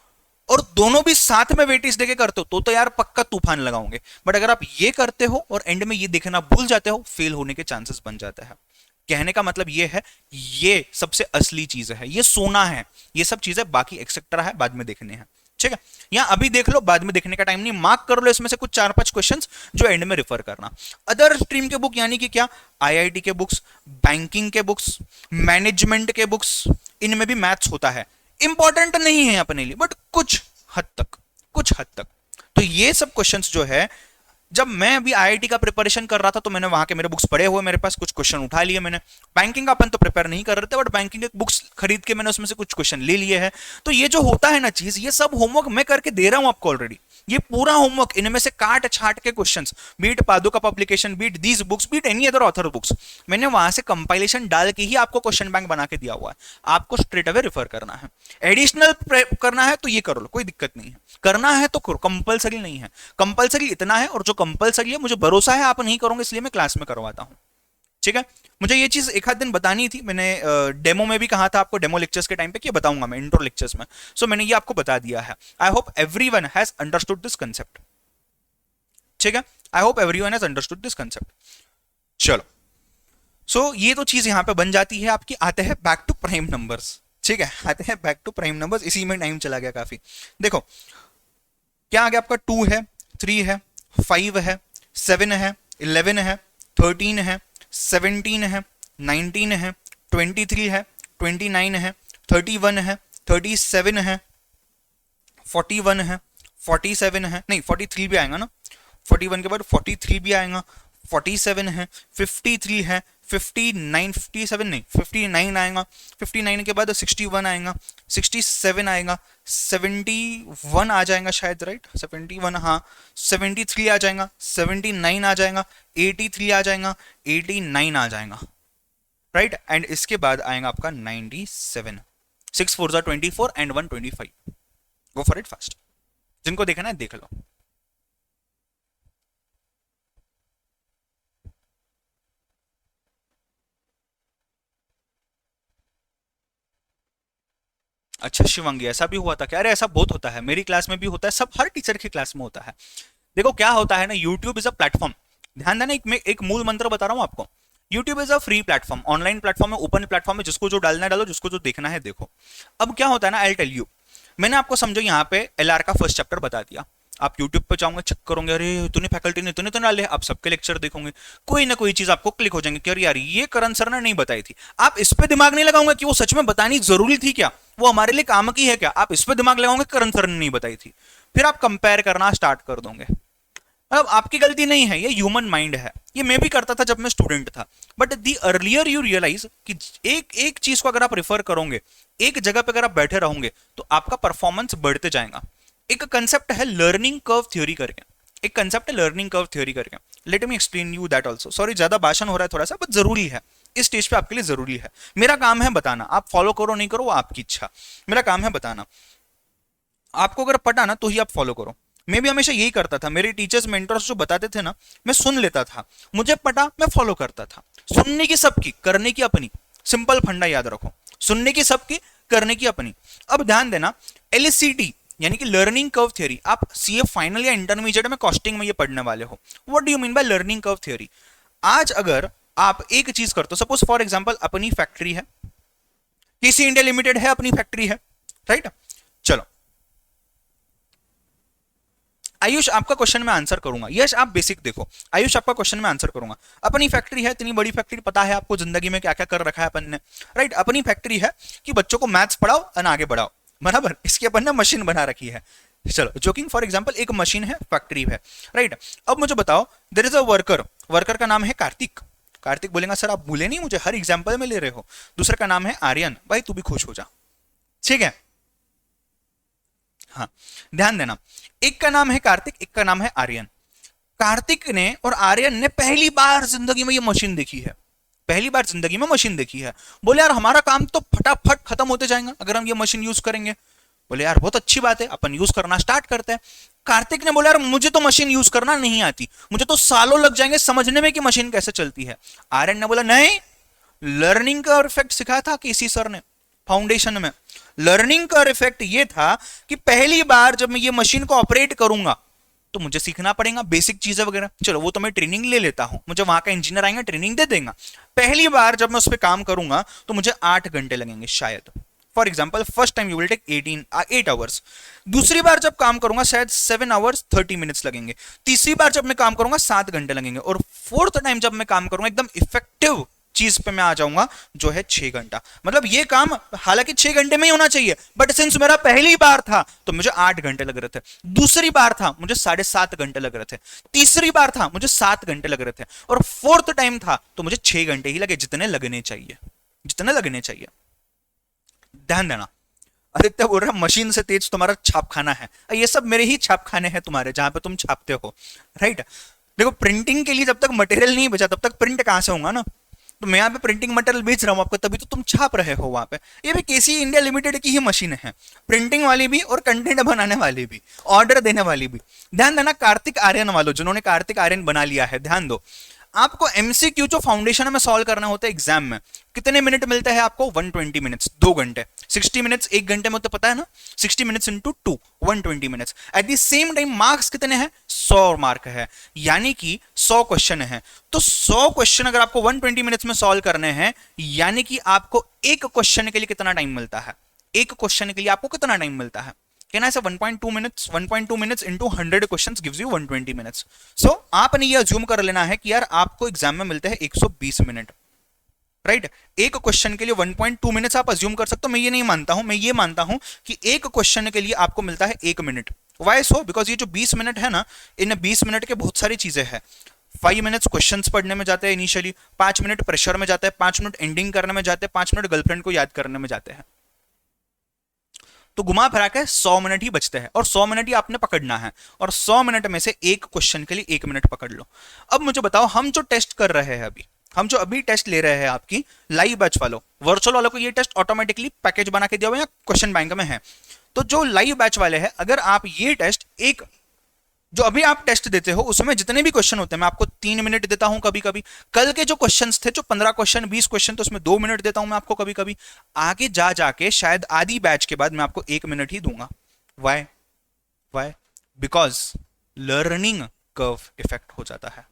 और दोनों भी साथ में वेटेज देके करते हो तो यार पक्का तूफान लगाओगे। बट अगर आप ये करते हो और एंड में ये देखना भूल जाते हो, फेल होने के चांसेस बन जाते हैं। कहने का मतलब ये है, ये सबसे असली चीज है, ये सोना है, ये सब चीजें बाकी एक्सेट्रा है, बाद में देखने हैं, ठीक है। यहां अभी देख लो, बाद में देखने का टाइम नहीं, मार्क कर लो इसमें से कुछ 4-5 क्वेश्चंस जो एंड में रेफर करना। अदर स्ट्रीम के बुक यानी कि क्या, आईआईटी के बुक्स, बैंकिंग के बुक्स, मैनेजमेंट के बुक्स, इनमें भी मैथ्स होता है, इंपॉर्टेंट नहीं है अपने लिए बट कुछ हद तक। तो ये सब क्वेश्चंस जो है, जब मैं अभी आईआईटी का प्रिपरेशन कर रहा था तो मैंने वहां के मेरे बुक्स पढ़े हुए, मेरे पास कुछ क्वेश्चन उठा लिए मैंने। बैंकिंग का अपन तो प्रिपेयर नहीं कर रहे थे, बट बैंकिंग के बुक्स खरीद के मैंने उसमें से कुछ क्वेश्चन ले लिए हैं। तो ये जो होता है ना चीज, ये सब होमवर्क मैं करके दे रहा हूं आपको ऑलरेडी, ये पूरा होमवर्क, इनमें से काट छाट के questions, be it Padhuka publication, be it these books, be it any other author books, मैंने वहां से कंपाइलेशन डाल के ही आपको क्वेश्चन बैंक बना के दिया हुआ है। आपको स्ट्रेट अवे रेफर करना है, एडिशनल करना है तो ये कर लो, कोई दिक्कत नहीं है, करना है तो करो, कंपलसरी नहीं है। कंपलसरी इतना है, और जो कंपलसरी है मुझे भरोसा है आप नहीं करोगे, इसलिए मैं क्लास में करवाता हूं, ठीक है। मुझे ये चीज एक आध दिन बतानी थी, मैंने डेमो में भी कहा था आपको, डेमो लेक्चर्स के टाइम पे कि बताऊंगा मैं इंट्रो लेक्चर्स में, सो मैंने ये आपको बता दिया है। I hope everyone has understood this concept, ठीक है, I hope everyone has understood this concept. चलो, सो ये तो चीज यहां पे बन जाती है आपकी। आते हैं बैक टू प्राइम नंबर्स, ठीक है, आते हैं बैक टू प्राइम नंबर्स, इसी में टाइम चला गया काफी। देखो क्या आ गया आपका, 2 है, 3 है, 5 है, 7 है, 11 है, 13 है, 17 है, 19 है, 23 है, 29 है, 31 है, 37 है, 41 है, 47 है, नहीं 43 भी आएगा ना, 41 के बाद 43 भी आएगा, 47 है, 53 है, 59 57 नहीं 59 आएगा, 59 के बाद 61 आएगा, 67 आएगा, 71 आ जाएगा शायद, राइट 71, हाँ 73 आ जाएगा, 79 आ जाएगा, 83 आ जाएगा, 89 आ जाएगा, राइट एंड इसके बाद आएगा आपका 97। 6 4 जा 24 and 1 25। Go for it fast, जिनको देखना है देख लो। अच्छा शिवांगी, ऐसा भी हुआ था क्या? अरे ऐसा बहुत होता है, मेरी क्लास में भी होता है, सब हर टीचर की क्लास में होता है। देखो क्या होता है ना, यूट्यूब इज अ प्लेटफॉर्म, ध्यान देना, एक मूल मंत्र बता रहा हूं आपको। YouTube is a free platform, online platform है, ओपन प्लेटफॉर्म है, जिसको जो डालना है डालो, जिसको जो देखना है देखो। अब क्या होता है ना, आई टेल यू, मैंने आपको समझो यहाँ पे एलआर का फर्स्ट चैप्टर बता दिया, आप यूट्यूब पे जाओगे चेक करोगे, अरे तूने फैकल्टी ने तूने तो डाले, आप सबके लेक्चर देखोगे, कोई ना कोई चीज आपको क्लिक हो जाएंगे कि अरे यार ये करण सर ने नहीं बताई थी। आप इस पे दिमाग नहीं लगाओगे कि वो सच में बतानी जरूरी थी क्या, वो हमारे लिए काम की है क्या, आप इस पे दिमाग लगाओगे करण सर ने नहीं बताई थी, फिर आप कंपेयर करना स्टार्ट कर दोगे। अब आपकी गलती नहीं है, ये ह्यूमन माइंड है, ये मैं भी करता था जब मैं स्टूडेंट था। But the earlier you realise कि एक एक चीज को अगर आप रिफर करोगे, एक जगह पे अगर आप बैठे रहोगे तो आपका परफॉर्मेंस बढ़ते जाएगा। एक कंसेप्ट है लर्निंग कर्व थ्योरी करके, एक कंसेप्ट है लर्निंग कर्व थ्योरी करके, let me explain you that also. Sorry ज्यादा भाषण हो रहा है थोड़ा सा, बट जरूरी है, इस स्टेज पे आपके लिए जरूरी है। मेरा काम है बताना, आप फॉलो करो नहीं करो वो आपकी इच्छा, मेरा काम है बताना। आपको अगर पता ना तो ही आप फॉलो करो। मैं भी हमेशा यही करता था, मेरे टीचर्स मेंटर्स जो बताते थे ना, मैं सुन लेता था, मुझे पता मैं फॉलो करता था। सुनने की सबकी, करने की अपनी, सिंपल फंडा याद रखो, सुनने की सबकी, करने की अपनी। अब ध्यान देना, एलसीटी यानी कि लर्निंग कर्व थ्योरी, आप सीए फाइनल या इंटरमीडिएट में कॉस्टिंग में ये पढ़ने वाले हो। What do you mean by learning curve theory? आज अगर आप एक चीज करते हो, सपोज फॉर एग्जांपल अपनी फैक्ट्री है, केसी इंडिया लिमिटेड है, अपनी फैक्ट्री है, राइट। चलो आयुष आपका क्वेश्चन में आंसर करूंगा, यश आप बेसिक देखो, आयुष आपका क्वेश्चन में आंसर करूंगा। अपनी फैक्ट्री है, इतनी बड़ी फैक्ट्री, पता है आपको जिंदगी में क्या क्या कर रखा है अपन ने, राइट। अपनी फैक्ट्री है कि बच्चों को मैथ्स पढ़ाओ और आगे बढ़ाओ, बराबर, इसकी अपन ने मशीन बना रखी है। चलो जोकिंग फॉर एग्जाम्पल, एक मशीन है, फैक्ट्री है, राइट। अब मुझे बताओ, there is a worker, worker का नाम है कार्तिक। कार्तिक बोलेगा सर आप भूले नहीं मुझे, हर एग्जाम्पल में ले रहे हो। दूसरे का नाम है आर्यन, भाई तू भी खुश हो जा, ठीक है। हाँ ध्यान देना, एक का नाम है कार्तिक, एक का नाम है आर्यन। कार्तिक ने और आर्यन ने पहली बार जिंदगी में ये मशीन देखी है, पहली बार जिंदगी में मशीन देखी है। बोले यार हमारा काम तो फटाफट खत्म होते जाएगा अगर हम ये मशीन यूज करेंगे। बोले यार बहुत अच्छी बात है, अपन यूज करना स्टार्ट करते हैं। कार्तिक ने बोला यार मुझे तो मशीन यूज करना नहीं आती, मुझे तो सालों लग जाएंगे समझने में कि मशीन कैसे चलती है। आर्यन ने बोला नहीं, लर्निंग का इफेक्ट सिखाया था केसी सर ने फाउंडेशन में। लर्निंग का इफेक्ट ये था कि पहली बार जब मैं ये मशीन को ऑपरेट करूंगा तो मुझे सीखना पड़ेगा बेसिक चीजें वगैरह। चलो वो तो मैं ट्रेनिंग ले लेता हूं, मुझे वहां का इंजीनियर आएगा ट्रेनिंग दे देगा। पहली बार जब मैं उस पर काम करूंगा तो मुझे 8 घंटे लगेंगे शायद, for example first time you will take 8 hours. दूसरी बार जब काम करूंगा शायद 7 आवर्स 30 मिनट्स लगेंगे। तीसरी बार जब मैं काम करूंगा 7 घंटे लगेंगे। और फोर्थ टाइम जब मैं काम करूंगा एकदम इफेक्टिव चीज पे मैं आ जाऊंगा जो है 6 घंटा। मतलब ये काम हालांकि 6 घंटे में ही होना चाहिए, बट सिंस मेरा पहली बार था तो मुझे 8 घंटे लग रहे थे। दूसरी बार था मुझे 7.5 घंटे लग रहे थे। तीसरी बार था मुझे 7 घंटे लग रहे थे। और फोर्थ टाइम था तो मुझे 6 घंटे ही लगे, जितने लगने चाहिए, जितने लगने चाहिए। ध्यान देना, आदित्य बोल रहा मशीन से तेज तुम्हारा छापखाना है। ये सब मेरे ही छापखाने हैं तुम्हारे, जहां पे तुम छापते हो, राइट। देखो प्रिंटिंग के लिए जब तक मटेरियल नहीं बचा तब तक प्रिंट कहां से होगा ना। तो मैं यहाँ पे प्रिंटिंग मटेरियल बेच रहा हूँ आपको, तभी तो तुम छाप रहे हो वहां पे। ये भी केसी इंडिया लिमिटेड की ही मशीन है, प्रिंटिंग वाली भी और कंटेंट बनाने वाली भी, ऑर्डर देने वाली भी। ध्यान देना, कार्तिक आर्यन वालों जिन्होंने कार्तिक आर्यन बना लिया है, ध्यान दो, आपको एमसीक्यू जो फाउंडेशन में सॉल्व करना होता है एग्जाम में, कितने मिनट मिलते हैं आपको? 120 मिनट्स, 2 घंटे। 60 मिनट्स 1 घंटे में, तो पता है ना, 60 minutes into 2, 120 minutes. At the same time marks कितने हैं? 100 मार्क है, यानी कि 100 क्वेश्चन है। तो 100 क्वेश्चन अगर आपको 120 मिनट्स में सॉल्व करने हैं, यानी कि आपको एक क्वेश्चन के लिए कितना टाइम मिलता है? एक क्वेश्चन के लिए आपको कितना टाइम मिलता है? Can I say 1.2 minutes into 100 questions gives you 120 minutes. So आपने ये अज्यूम कर लेना है कि यार आपको एग्जाम में मिलते हैं 120 मिनट, राइट। एक क्वेश्चन के लिए 1.2 मिनट्स आप अज्यूम कर सकते हो। मैं ये नहीं मानता हूं, मैं ये मानता हूं कि एक क्वेश्चन के लिए आपको मिलता है 1 मिनट। Y so? बिकॉज ये जो 20 मिनट है ना, इन 20 मिनट के बहुत सारी चीजें हैं। 5 मिनट्स क्वेश्चंस पढ़ने में जाते हैं इनिशियली, 5 मिनट प्रेशर में जाते हैं, 5 मिनट एंडिंग करने में जाते हैं, 5 मिनट गर्लफ्रेंड को याद करने में जाते हैं। तो घुमा फिरा के 100 मिनट ही बचते हैं और 100 मिनट ही आपने पकड़ना है, और 100 मिनट में से एक क्वेश्चन के लिए 1 मिनट पकड़ लो। अब मुझे बताओ, हम जो टेस्ट कर रहे हैं अभी, हम जो अभी टेस्ट ले रहे हैं आपकी लाइव बैच वालों, वर्चुअल वालों को ये टेस्ट ऑटोमेटिकली पैकेज बना के दिया हुआ है या क्वेश्चन बैंक में है। तो जो लाइव बैच वाले हैं, अगर आप ये टेस्ट एक जो अभी आप टेस्ट देते हो उसमें जितने भी क्वेश्चन होते हैं, मैं आपको 3 मिनट देता हूं कभी कभी, कल के जो क्वेश्चंस थे जो 15 क्वेश्चन 20 क्वेश्चन, तो उसमें 2 मिनट देता हूं मैं आपको कभी कभी, आगे जा जाके शायद आधी बैच के बाद मैं आपको 1 मिनट ही दूंगा। Why why because learning curve effect हो जाता है।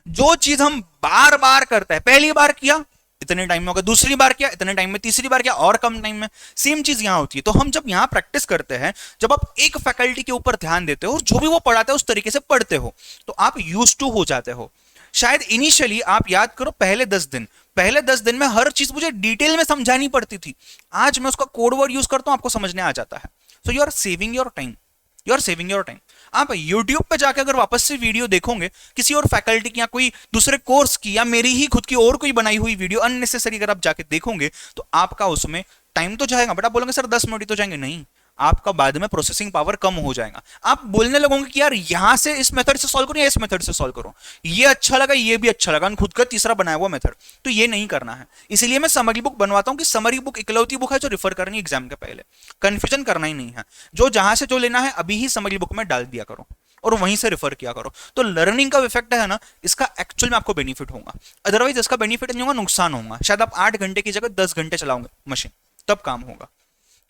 जो चीज हम बार बार करते हैं, पहली बार किया इतने टाइम में होगा, दूसरी बार किया इतने टाइम में, तीसरी बार किया और कम टाइम में, सेम चीज यहां होती है। तो हम जब यहां प्रैक्टिस करते हैं, जब आप एक फैकल्टी के ऊपर ध्यान देते हो और जो भी वो पढ़ाते हैं उस तरीके से पढ़ते हो, तो आप यूज टू हो जाते हो। शायद इनिशियली आप याद करो, पहले 10 दिन में हर चीज मुझे डिटेल में समझानी पड़ती थी, आज मैं उसका कोड वर्ड यूज करता हूं, आपको समझने आ जाता है। So you are saving your time, you are saving your time. आप YouTube पे जाकर अगर वापस से वीडियो देखोगे किसी और फैकल्टी की या कोई दूसरे कोर्स की या मेरी ही खुद की और कोई बनाई हुई वीडियो अननेसेसरी अगर आप जाके देखोगे, तो आपका उसमें टाइम तो जाएगा, बट आप बोलोगे सर 10 मिनट ही तो जाएंगे, नहीं, आपका बाद में प्रोसेसिंग पावर कम हो जाएगा। आप बोलने लगोगे कि यार यहां से इस मेथड से सॉल्व करो या इस मेथड से सॉल्व करो, ये अच्छा लगा ये भी अच्छा लगा, खुद का तीसरा बनाया हुआ मेथड, तो ये नहीं करना है। इसलिए मैं समरी बुक बनवाता हूं कि समरी बुक इकलौती बुक है जो रिफर करनी एग्जाम के पहले, कंफ्यूजन करना ही नहीं है। जो जहां से जो लेना है अभी ही समरी बुक में डाल दिया करो और वहीं से रेफर किया करो। तो लर्निंग का इफेक्ट है ना, इसका एक्चुअल में आपको बेनिफिट होगा, अदरवाइज इसका बेनिफिट नहीं होगा, नुकसान होगा। शायद आप 8 घंटे की जगह 10 घंटे चलाओगे मशीन, तब काम होगा।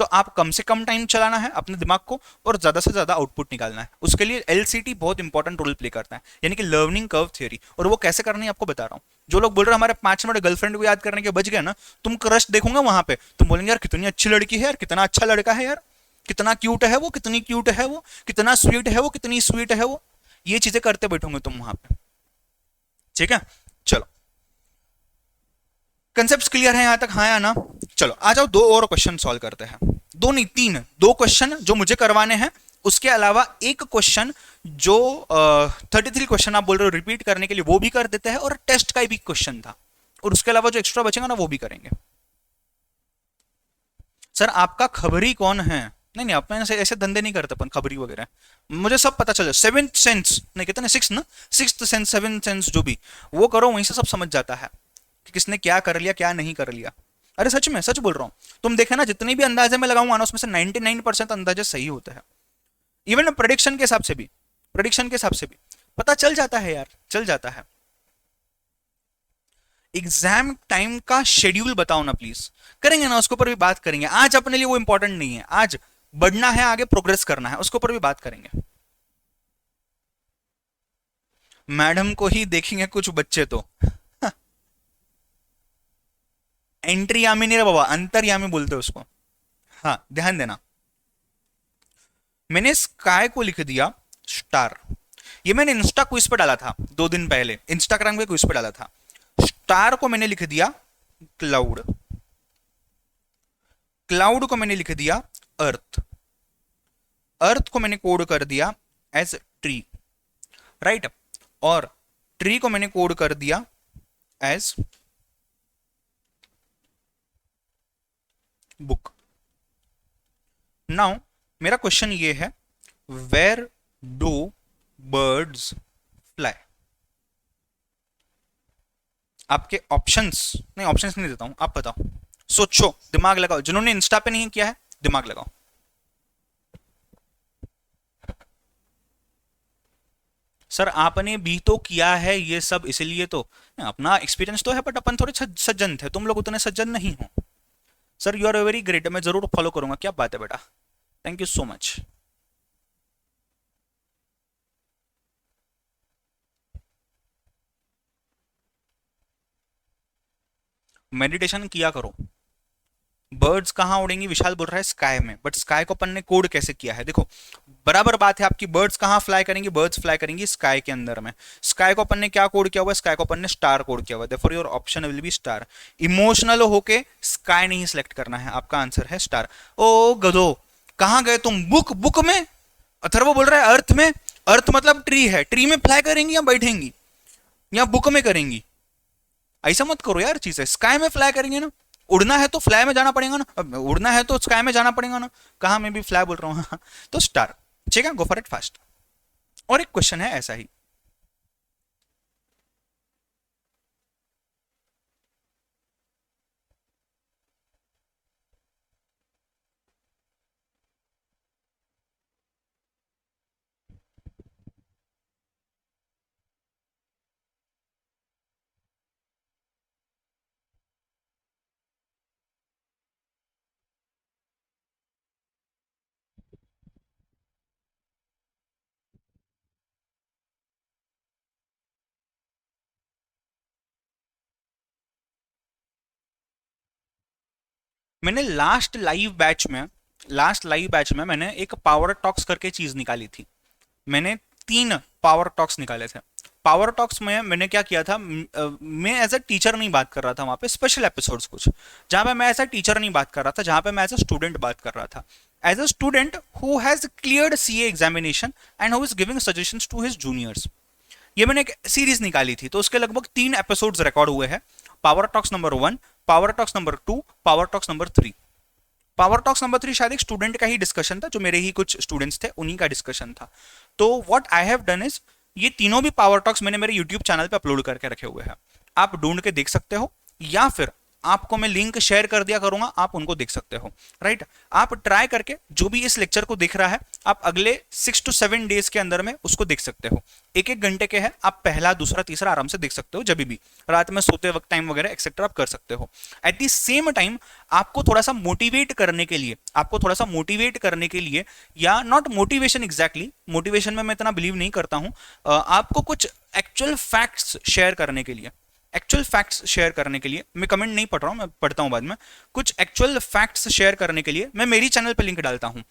तो आप कम से कम टाइम चलाना है अपने दिमाग को और ज्यादा से ज्यादा आउटपुट निकालना है। उसके लिए एलसीटी बहुत इंपॉर्टेंट रोल प्ले करता है, यानी कि लर्निंग कर्व थ्योरी। और वो कैसे करनी है आपको बता रहा हूं। जो लोग बोल रहे हैं हमारे 5 मिनट गर्लफ्रेंड को याद करने के बच गए ना, तुम क्रश देखोगे वहां पे, तुम बोलेंगे यार कितनी अच्छी लड़की है यार, कितना अच्छा लड़का है यार, कितना क्यूट है वो, कितनी क्यूट है वो, कितना स्वीट है वो, कितनी स्वीट है वो। ये चीजें करते बैठोगे तुम वहां पे, ठीक है। चलो, कंसेप्ट क्लियर है यहां तक, हाँ या ना? चलो आ जाओ, 2 और क्वेश्चन सॉल्व करते हैं। 2 नहीं 3, 2 क्वेश्चन जो मुझे करवाने हैं, उसके अलावा एक क्वेश्चन जो 33 क्वेश्चन आप बोल रहे हो रिपीट करने के लिए, वो भी कर देते हैं, और टेस्ट का भी क्वेश्चन था, और उसके अलावा जो एक्स्ट्रा बचेगा ना वो भी करेंगे। सर आपका खबरी कौन है? नहीं नहीं, अपन ऐसे धंधे नहीं करते अपन खबरी वगैरह, मुझे सब पता चल जाए। 7th सेंस नहीं कहते ना, 6 ना, 6th सेंस 7th सेंस जो भी वो करो, वहीं से सब समझ जाता है कि किसने क्या कर लिया क्या नहीं कर लिया। अरे सच में, सच बोल रहा हूं। तुम देखे ना, जितने भी अंदाजे में लगाऊंगा ना, उसमें से 99% अंदाजे सही होते हैं। इवन प्रेडिक्शन के हिसाब से भी, पता चल जाता है यार, चल जाता है। एग्जाम टाइम का शेड्यूल बताओ ना प्लीज, करेंगे ना, उसके ऊपर भी बात करेंगे। आज अपने लिए वो इंपॉर्टेंट नहीं है, आज बढ़ना है आगे, प्रोग्रेस करना है, उसके ऊपर भी बात करेंगे। मैडम को ही देखेंगे कुछ बच्चे तो एंट्रीयामी नहीं रे बाबा, अंतर्यामी बोलते उसको। हाँ ध्यान देना, मैंने स्काई को लिख दिया स्टार। ये मैंने इंस्टा क्विज पे डाला था 2 दिन पहले, इंस्टाग्राम के क्विज पे डाला था। स्टार को मैंने लिख दिया क्लाउड, क्लाउड को मैंने लिख दिया अर्थ, अर्थ को मैंने कोड कर दिया एज ट्री, राइट, और ट्री को मैंने कोड कर दिया एज बुक। नाउ मेरा क्वेश्चन ये है, वेयर डू बर्ड्स फ्लाई? आपके ऑप्शंस नहीं देता हूं, आप बताओ, सोचो, दिमाग लगाओ। जिन्होंने इंस्टा पे नहीं किया है दिमाग लगाओ। सर आपने भी तो किया है ये सब, इसलिए तो अपना एक्सपीरियंस तो है, बट अपन थोड़े सज्जन थे, तुम लोग उतने सज्जन नहीं हो। Sir you are very great, मैं जरूर फॉलो करूंगा। क्या बात है बेटा, thank you so much. Meditation किया करो। बर्ड्स कहां उड़ेंगी? विशाल बोल रहा है स्काई में, बट स्काई को अपन ने कोड कैसे किया है? देखो बराबर बात है आपकी, बर्ड्स कहां फ्लाई करेंगी? बर्ड्स फ्लाई करेंगी स्काई के अंदर में। स्काई को अपन ने क्या कोड किया हुआ है? स्काई को अपन ने स्टार कोड किया हुआ है, therefore your option will be star. Emotional होके स्काई नहीं सिलेक्ट करना है, आपका आंसर है स्टार। ओ गधो, कहां गए तुम? बुक, बुक में। अथर्व बोल रहा है अर्थ में, अर्थ मतलब ट्री है, ट्री में फ्लाई करेंगी या बैठेंगी? या बुक में करेंगी? ऐसा मत करो यार, चीजें स्काई में फ्लाई करेंगे ना, उड़ना है तो फ्लाई में जाना पड़ेगा ना, अब उड़ना है तो स्काई में जाना पड़ेगा ना, कहा मैं भी फ्लाई बोल रहा हूँ तो स्टार, ठीक है, गो फॉर इट फास्ट। और एक क्वेश्चन है ऐसा ही, मैंने लास्ट लाइव बैच में मैंने एक पावर टॉक्स करके चीज निकाली थी। मैंने 3 पावर टॉक्स निकाले थे। पावर टॉक्स में मैंने क्या किया था, मैं एज अ टीचर नहीं बात कर रहा था वहां पे, स्पेशल एपिसोड्स कुछ जहां पे मैं एज अ टीचर नहीं बात कर रहा था, जहां पे मैं एज अ स्टूडेंट बात कर रहा था, as a student who has cleared CA examination and who is giving suggestions to his juniors. ये मैंने एक सीरीज निकाली थी, तो उसके लगभग 3 एपिसोड्स रिकॉर्ड हुए हैं। Power talks number 1, power talks number 2, power talks number 3। Power talks number 3 शायद एक स्टूडेंट का ही डिस्कशन था, जो मेरे ही कुछ स्टूडेंट्स थे उन्हीं का डिस्कशन था। तो what I have done is, ये तीनों भी पावर टॉक्स मैंने मेरे यूट्यूब चैनल पे अपलोड करके रखे हुए हैं, आप ढूंढ के देख सकते हो, या फिर आपको मैं लिंक शेयर कर दिया करूंगा, आप उनको देख सकते हो, राइट। आप ट्राई करके जो भी इस लेक्चर को देख रहा है, आप अगले 6 to 7 डेज के अंदर में उसको देख सकते हो। 1-1 घंटे के हैं, आप पहला दूसरा तीसरा आराम से देख सकते हो, जब भी रात में सोते वक्त टाइम वगैरह एक्सेट्रा आप कर सकते हो। एट द सेम टाइम आपको थोड़ा सा मोटिवेट करने के लिए, या नॉट मोटिवेशन एग्जैक्टली, मोटिवेशन में मैं इतना बिलीव नहीं करता हूं, आपको कुछ एक्चुअल फैक्ट्स शेयर करने के लिए, मैं कमेंट नहीं पढ़ रहा हूं, मैं पढ़ता हूं बाद में, कुछ एक्चुअल फैक्ट्स शेयर करने के लिए मैं मेरी चैनल पे लिंक डालता हूं।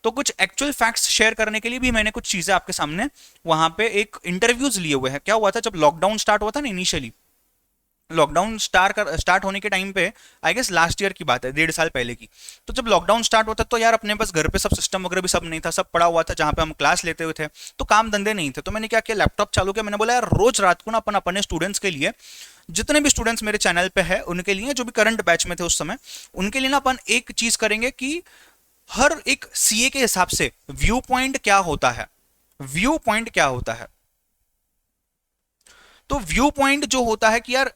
तो कुछ एक्चुअल फैक्ट्स शेयर करने के लिए भी मैंने कुछ चीजें आपके सामने वहां पे एक इंटरव्यूज लिए हुए हैं। क्या हुआ था जब लॉकडाउन स्टार्ट हुआ था ना, इनिशियली लॉकडाउन स्टार्ट होने के टाइम पे, आई गेस लास्ट ईयर की बात है, 1.5 साल पहले की। तो जब लॉकडाउन स्टार्ट होता तो यार अपने पास घर पे सब सिस्टम वगैरह भी सब नहीं था, सब पड़ा हुआ था जहां पे हम क्लास लेते हुए थे, तो काम धंधे नहीं थे। तो मैंने क्या किया, लैपटॉप चालू किया, मैंने बोला यार रोज रात को ना अपन अपने स्टूडेंट्स के लिए, जितने भी स्टूडेंट्स मेरे चैनल पे है उनके लिए, जो भी करंट बैच में थे उस समय, उनके लिए ना अपन एक चीज करेंगे कि हर एक सीए के हिसाब से व्यू पॉइंट क्या होता है, व्यू पॉइंट क्या होता है। तो व्यू पॉइंट जो होता है कि यार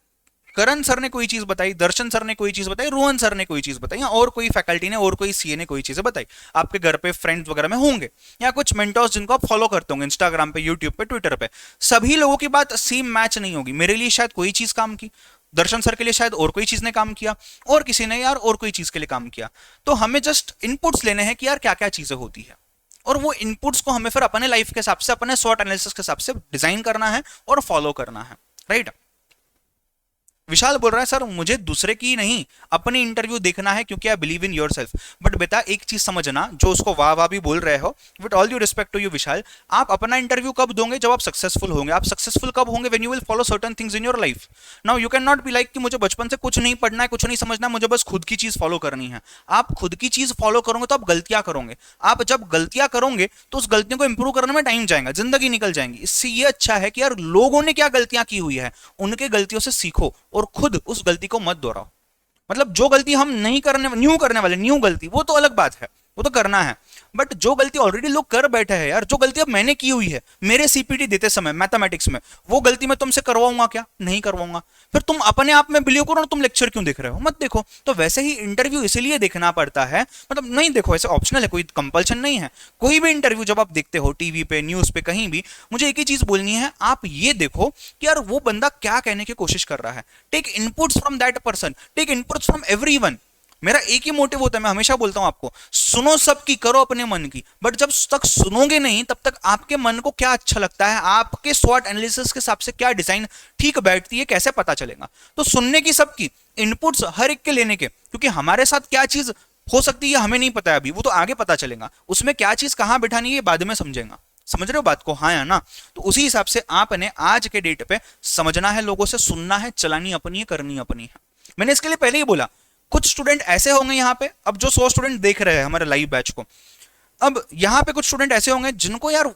करण सर ने कोई चीज बताई, दर्शन सर ने कोई चीज बताई, रोहन सर ने कोई चीज बताई, या और कोई फैकल्टी ने और कोई सीए ने कोई चीजें बताई, आपके घर पे फ्रेंड्स वगैरह में होंगे, या कुछ मेंटर्स जिनको आप फॉलो करते होंगे इंस्टाग्राम पे, यूट्यूब पे, ट्विटर पे, सभी लोगों की बात सेम मैच नहीं होगी। मेरे लिए शायद कोई चीज काम की, दर्शन सर के लिए शायद और कोई चीज ने काम किया, और किसी ने यार और कोई चीज के लिए काम किया। तो हमें जस्ट इनपुट्स लेने हैं कि यार क्या क्या चीजें होती है, और वो इनपुट्स को हमें फिर अपने लाइफ के हिसाब से, अपने स्वॉट एनालिसिस के हिसाब से डिजाइन करना है और फॉलो करना है, राइट। विशाल बोल रहा है सर मुझे दूसरे की नहीं अपनी इंटरव्यू देखना है क्योंकि I believe in your self. But बेटा एक चीज समझना, जो उसको वाह वाह भी बोल रहे हो, with all due respect to you Vishal, आप अपना इंटरव्यू कब दोगे, जब आप सक्सेसफुल होंगे। आप सक्सेसफुल कब होंगे, when you will follow certain things in your life. Now you can not be like कि मुझे बचपन से कुछ नहीं पढ़ना है, कुछ नहीं समझना, मुझे बस खुद की चीज फॉलो करनी है। आप खुद की चीज फॉलो करोगे तो आप गलतियां करोगे, आप जब गलतियां करोगे तो उस गलतियों को इंप्रूव करने में टाइम जाएगा, जिंदगी निकल जाएंगी। इससे ये अच्छा है कि यार लोगों ने क्या गलतियां की हुई है, उनके गलतियों से सीखो और खुद उस गलती को मत दोहराओ। मतलब जो गलती हम नहीं करने, न्यू करने वाले, न्यू गलती वो तो अलग बात है, वो तो करना है। बट जो गलती ऑलरेडी लोग कर बैठे हैं यार, जो गलती अब मैंने की हुई है मेरे सीपीटी देते समय मैथमेटिक्स में, वो गलती मैं तुमसे करवाऊंगा क्या, नहीं करवाऊंगा। फिर तुम अपने आप में बिलीव करो ना, तुम लेक्चर क्यों देख रहे हो, मत देखो। तो वैसे ही इंटरव्यू इसलिए देखना पड़ता है, मतलब नहीं देखो ऐसे ऑप्शनल है, कोई कंपल्शन नहीं है। कोई भी इंटरव्यू जब आप देखते हो टीवी पे, न्यूज पे, कहीं भी, मुझे एक ही चीज बोलनी है, आप ये देखो कि यार वो बंदा क्या कहने की कोशिश कर रहा है। Take inputs from that person, take inputs from everyone. मेरा एक ही मोटिव होता है, मैं हमेशा बोलता हूं आपको, सुनो सबकी, करो अपने मन की। बट जब तक सुनोगे नहीं, तब तक आपके मन को क्या अच्छा लगता है, आपके स्वॉट एनालिसिस के हिसाब से क्या डिजाइन ठीक बैठती है, कैसे पता चलेगा। तो सुनने की सबकी, इनपुट्स हर एक के लेने के, क्योंकि हमारे साथ क्या चीज हो सकती है हमें नहीं पता है अभी, वो तो आगे पता चलेगा। उसमें क्या चीज कहां बैठानी है बाद में समझेगा। समझ रहे हो बात को, हाँ या ना। तो उसी हिसाब से आपने आज के डेट पे समझना है, लोगों से सुनना है, चलानी अपनी है, करनी अपनी है। मैंने इसके लिए पहले ही बोला, कुछ स्टूडेंट ऐसे होंगे यहाँ पे, अब जो 100 स्टूडेंट देख रहे हैं हमारे लाइव बैच को, अब यहाँ पे कुछ स्टूडेंट ऐसे होंगे जिनको यार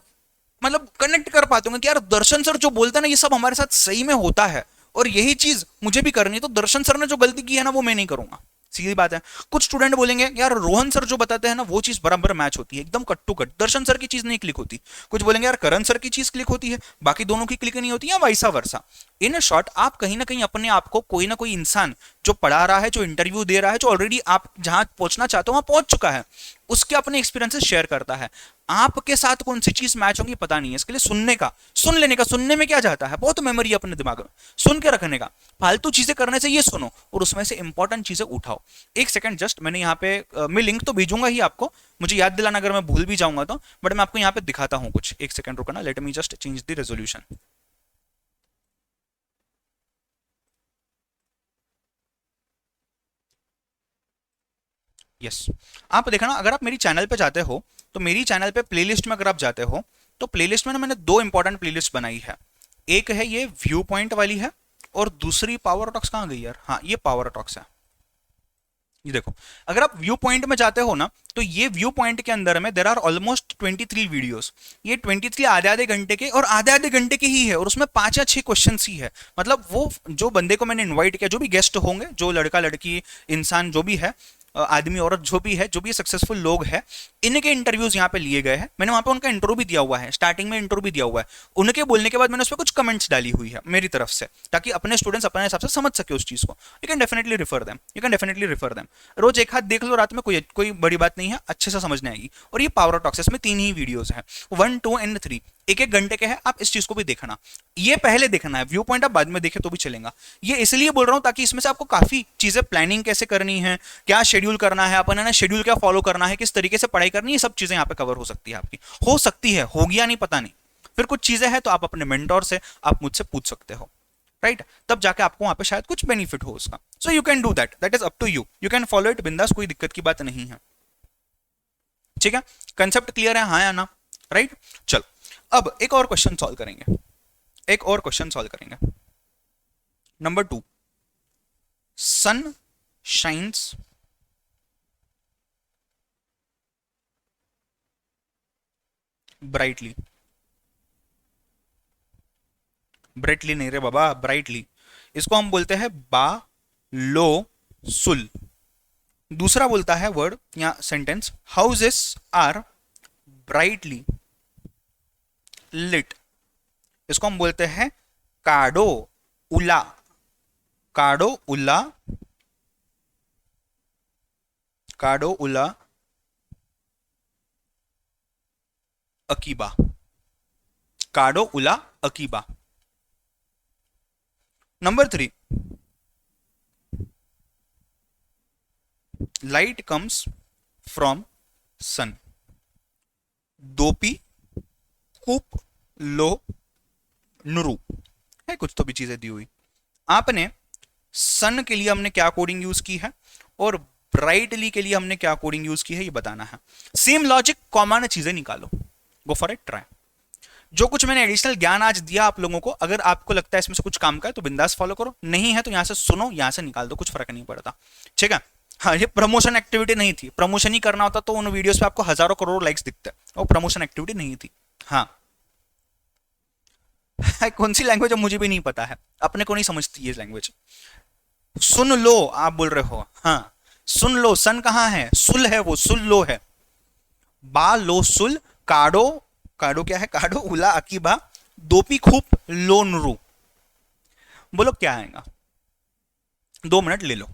मतलब कनेक्ट कर पाते होंगे कि यार दर्शन सर जो बोलते हैं ना ये सब हमारे साथ सही में होता है, और यही चीज मुझे भी करनी है, तो दर्शन सर ने जो गलती की है ना वो मैं नहीं करूंगा। सीधी बात है। कुछ स्टूडेंट बोलेंगे यार रोहन सर जो बताते हैं ना वो चीज बराबर मैच होती है, एकदम cut to cut, Darshan sir की चीज नहीं क्लिक होती। कुछ बोलेंगे यार करण सर की चीज क्लिक होती है, बाकी दोनों की क्लिक नहीं होती, या वाइसा वर्सा। इन शॉर्ट आप कहीं ना कहीं अपने आप को, कोई ना कोई इंसान जो पढ़ा रहा है, जो इंटरव्यू दे रहा है, जो ऑलरेडी आप जहां पहुंचना चाहते हो वहां पहुंच चुका है, उसके अपने एक्सपीरियंसेस शेयर करता है। आपके साथ कौन सी चीज मैच होगी पता नहीं है, इसके लिए सुनने का, सुन लेने का, सुनने में क्या जाता है, बहुत मेमोरी है अपने दिमाग में, सुन के रखने का। फालतू चीजें करने से ये सुनो और उसमें से इंपॉर्टेंट चीजें उठाओ। एक सेकंड जस्ट, मैंने यहाँ पे मैं लिंक तो भेजूंगा ही आपको, मुझे याद दिलाना अगर मैं भूल भी जाऊंगा तो, बट मैं आपको यहाँ पे दिखाता हूँ कुछ। एक सेकंड रुकना, let me just change the resolution. Yes, आप देखना अगर आप मेरी चैनल पे जाते हो, तो मेरी चैनल पे प्लेलिस्ट में अगर आप जाते हो, तो प्लेलिस्ट में ना मैंने दो इंपॉर्टेंट प्लेलिस्ट बनाई है। एक है ये व्यू पॉइंट वाली है, और दूसरी पावर टॉक्स कहाँ गई यार, हाँ ये पावर टॉक्स है। ये देखो, अगर आप व्यू पॉइंट में जाते हो ना, तो ये व्यू पॉइंट के अंदर में देर आर ऑलमोस्ट 23 वीडियोस। ये 23 आधे आधे घंटे के, और आधे आधे घंटे के ही है, और उसमें 5 या 6 क्वेश्चन ही है। मतलब वो जो बंदे को मैंने इन्वाइट किया, जो भी गेस्ट होंगे, जो लड़का लड़की इंसान जो भी है, आदमी औरत जो भी है, जो भी सक्सेसफुल लोग हैं, इनके इंटरव्यूज यहाँ पे लिए गए हैं। मैंने वहां पे उनका इंटरव्यू भी दिया हुआ है, स्टार्टिंग में इंटरव्यू भी दिया हुआ है। उनके बोलने के बाद मैंने उस पर कुछ कमेंट्स डाली हुई है मेरी तरफ से, ताकि अपने स्टूडेंट्स अपने हिसाब से समझ सके उस चीज को। You can definitely refer them, you can definitely refer them. रोज एक हाथ देख लो रात में, कोई कोई बड़ी बात नहीं है, अच्छे से समझने आएगी। और ये पावर टॉक्स में 3 ही वीडियोस हैं, 1, 2 एंड 3, एक एक घंटे के हैं। आप इस चीज को भी देखना, ये पहले देखना है, व्यू पॉइंट आप बाद में देखे तो भी चलेगा। ये इसलिए बोल रहा हूं ताकि इसमें से आपको काफी चीजें, प्लानिंग कैसे करनी है, क्या शेड्यूल करना है अपन है ना, शेड्यूल क्या फॉलो करना है, किस तरीके से पढ़ाई करनी है, सब चीजें यहाँ पे कवर हो सकती है आपकी। हो सकती है, होगी या नहीं पता नहीं। फिर कुछ चीजें हैं तो आप अपने मेंटोर से, आप मुझसे पूछ सकते हो, राइट? तब जाके आपको वहां पे शायद कुछ बेनिफिट हो उसका। So you can do that, that is up to you, you can follow it बिंदास, कोई दिक्कत की बात नहीं है। ठीक है, कंसेप्ट क्लियर है, हाँ या ना? राइट, चलो अब एक और क्वेश्चन सॉल्व करेंगे, एक और क्वेश्चन सॉल्व करेंगे। Number 2, sun shines brightly, brightly नहीं रे बाबा, ब्राइटली। इसको हम बोलते हैं बा लो सुल। दूसरा बोलता है वर्ड या sentence, houses are brightly lit. इसको हम बोलते हैं काडो उला, काडो उला, काडो उला अकीबा, काडो उला अकीबा। Number 3, light comes from sun, दोपी कूप लो नुरु। है कुछ तो भी चीजें दी हुई। आपने सन के लिए हमने क्या कोडिंग यूज की है, और ब्राइटली के लिए हमने क्या कोडिंग यूज की है, ये बताना है। सेम लॉजिक, कॉमन चीजें निकालो, गो फॉर इट, ट्राई। जो कुछ मैंने एडिशनल ज्ञान आज दिया आप लोगों को, अगर आपको लगता है इसमें से कुछ काम का है तो बिंदास फॉलो करो, नहीं है तो यहां से सुनो, यहां से निकाल दो, कुछ फर्क नहीं पड़ता। ठीक है। हाँ, ये प्रमोशन एक्टिविटी नहीं थी, प्रमोशन ही करना होता तो उन वीडियोस पे आपको हजारों करोड़ लाइक्स दिखते, वो प्रमोशन एक्टिविटी नहीं थी। हाँ। कौन सी लैंग्वेज है मुझे भी नहीं पता है, अपने को नहीं समझती ये लैंग्वेज। सुन लो, आप बोल रहे हो, हाँ सुन लो। सन कहाँ है, सुल है, वो सुल लो है। बा लो सुल, काडो, काडो क्या है, काडो उला अकीबा, दोपी खूप लो नुरु। बोलो क्या आएगा, 2 मिनट ले लो।